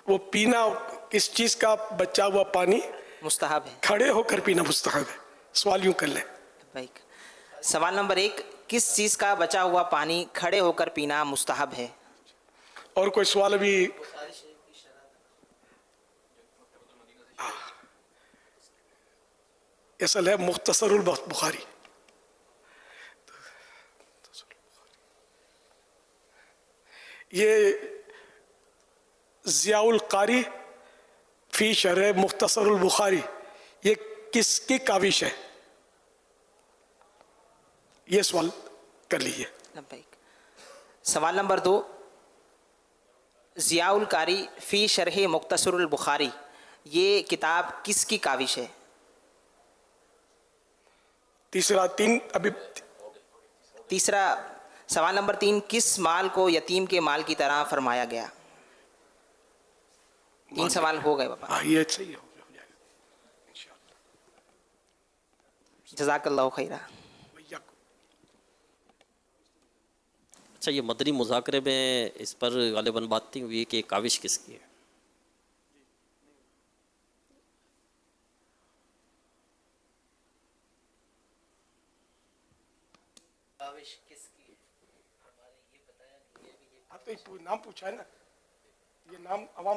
وہ پینا کس چیز کا بچا ہوا پانی مستحب ہے. کھڑے ہو کر پینا مستحب ہے. سوال یوں کر لیں. سوال نمبر 1، کس چیز کا بچا ہوا پانی کھڑے ہو کر پینا مستحب ہے؟ اور کوئی سوال ابھی؟ اصل ہے مختصر البخاری. یہ ضیاء القاری فی شرح مختصر البخاری، یہ کس کی کاوش ہے؟ یہ سوال کر لیجیے. سوال نمبر 2، ضیاء القاری فی شرح مختصر البخاری، یہ کتاب کس کی کاوش ہے؟ تیسرا سوال نمبر 3، کس مال کو یتیم کے مال کی طرح فرمایا گیا؟ 3 سوال ہو گئے بابا. یہ صحیح ہو گیا. جزاک اللہ خیرہ. اچھا، یہ مدنی مذاکرے میں اس پر غالباً بات نہیں ہوئی کہ کاوش کس کی ہے؟ کاوش کس کی ہے؟ ہمارے یہ بتایا نہیں. تو نام پوچھا ہے نا، یہ نام عوام.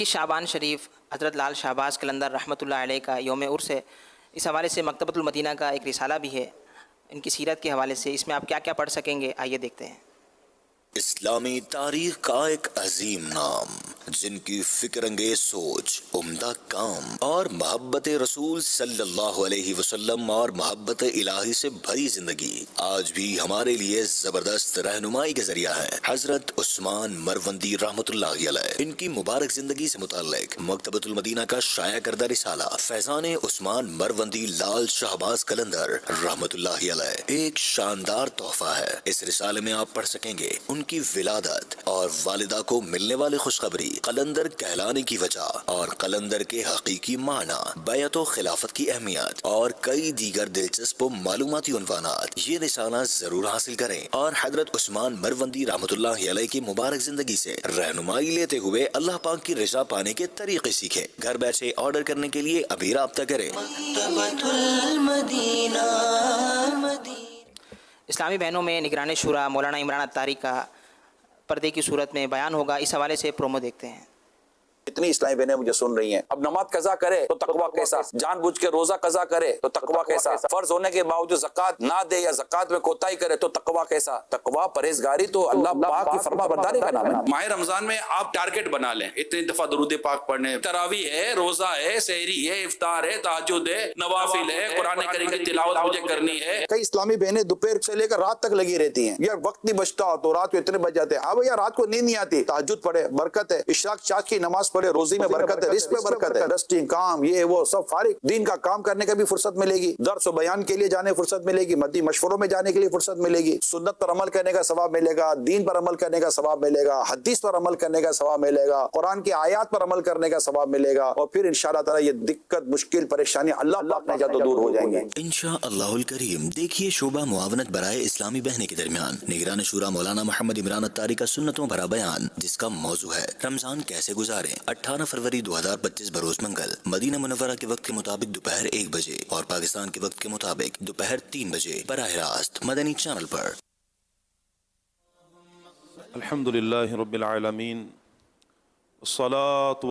شعبان شریف حضرت لال شہباز قلندر رحمۃ اللہ علیہ کا یوم عرس ہے. اس حوالے سے مکتبۃ المدینہ کا ایک رسالہ بھی ہے ان کی سیرت کے حوالے سے. اس میں آپ کیا کیا پڑھ سکیں گے، آئیے دیکھتے ہیں. اسلامی تاریخ کا ایک عظیم نام، جن کی فکر انگیز سوچ، عمدہ کام اور محبت رسول صلی اللہ علیہ وسلم اور محبت الہی سے بھری زندگی آج بھی ہمارے لیے زبردست رہنمائی کے ذریعہ ہے. حضرت عثمان مروندی رحمۃ اللہ علیہ، ان کی مبارک زندگی سے متعلق مکتبۃ المدینہ کا شائع کردہ رسالہ فیضان عثمان مروندی لال شہباز قلندر رحمۃ اللہ علیہ ایک شاندار تحفہ ہے. اس رسالے میں آپ پڑھ سکیں گے ان کی ولادت اور والدہ کو ملنے والی خوشخبری، قلندر کہلانے کی وجہ اور قلندر کے حقیقی معنی، بیعت و خلافت کی اہمیت اور کئی دیگر دلچسپ و معلوماتی عنوانات. یہ رسالہ ضرور حاصل کریں اور حضرت عثمان مروندی رحمۃ اللہ علیہ کی مبارک زندگی سے رہنمائی لیتے ہوئے اللہ پاک کی رضا پانے کے طریقے سیکھیں. گھر بیٹھے آرڈر کرنے کے لیے ابھی رابطہ کریں. اسلامی بہنوں میں نگران شورا مولانا عمران اتاری کا پردے کی صورت میں بیان ہوگا. اس حوالے سے پرومو دیکھتے ہیں. اتنی اسلامی بہنیں مجھے سن رہی ہیں. اب نماز قضا کرے تو تقویٰ کیسا، جان بوجھ کے روزہ قضا کرے تو تقویٰ کیسا، فرض ہونے کے باوجود زکوٰۃ نہ دے یا زکوٰۃ میں کوتاہی کرے تو تقویٰ کیسا. تقویٰ پرہیزگاری تو اللہ پاک کی فرما برداری کا نام ہے. ماہ رمضان میں آپ ٹارگٹ بنا لیں، اتنی دفعہ درود پاک پڑھنے، تراویح ہے، روزہ ہے، سحری ہے، افطار ہے، تہجد ہے، نوافل ہے، قرآن کریم کی تلاوت مجھے کرنی ہے. کئی اسلامی بہنیں دوپہر سے لے کر رات تک لگی رہتی ہیں. یار وقت نہیں بچتا تو رات کو اتنے بج جاتے ہیں. اب یار رات کو نیند نہیں آتی، تہجد پڑھے برکت ہے، اشراق چاک کی نماز پڑھے روزی میں برکت ہے، رزق میں برکت ہے، ڈسٹنگ کام یہ وہ سب فارغ دین کا کام کرنے کا بھی فرصت ملے گی، درس و بیان کے لیے جانے فرصت ملے گی، مدی مشوروں میں جانے کے لیے فرصت ملے گی، سنت پر عمل کرنے کا ثواب ملے گا، دین پر عمل کرنے کا ثواب ملے گا، حدیث پر عمل کرنے کا ثواب ملے گا، قرآن کی آیات پر عمل کرنے کا ثواب ملے گا، اور پھر انشاءاللہ تعالی یہ دقت مشکل پریشانی اللہ پاک نے جات دور ہو جائیں گے انشاءاللہ الکریم. دیکھیے شعبہ معاونت برائے اسلامی بہنیں کے درمیان نگران شورا مولانا محمد عمران اتاری کا سنتوں بھرا بیان، جس کا موضوع ہے رمضان کیسے گزاریں. 18 فروری 2025 بروز منگل مدینہ منورہ کے وقت کے مطابق دوپہر 1 بجے اور پاکستان کے وقت کے مطابق دوپہر 3 بجے براہ راست مدنی چینل پر. الحمدللہ رب العالمین، الصلاۃ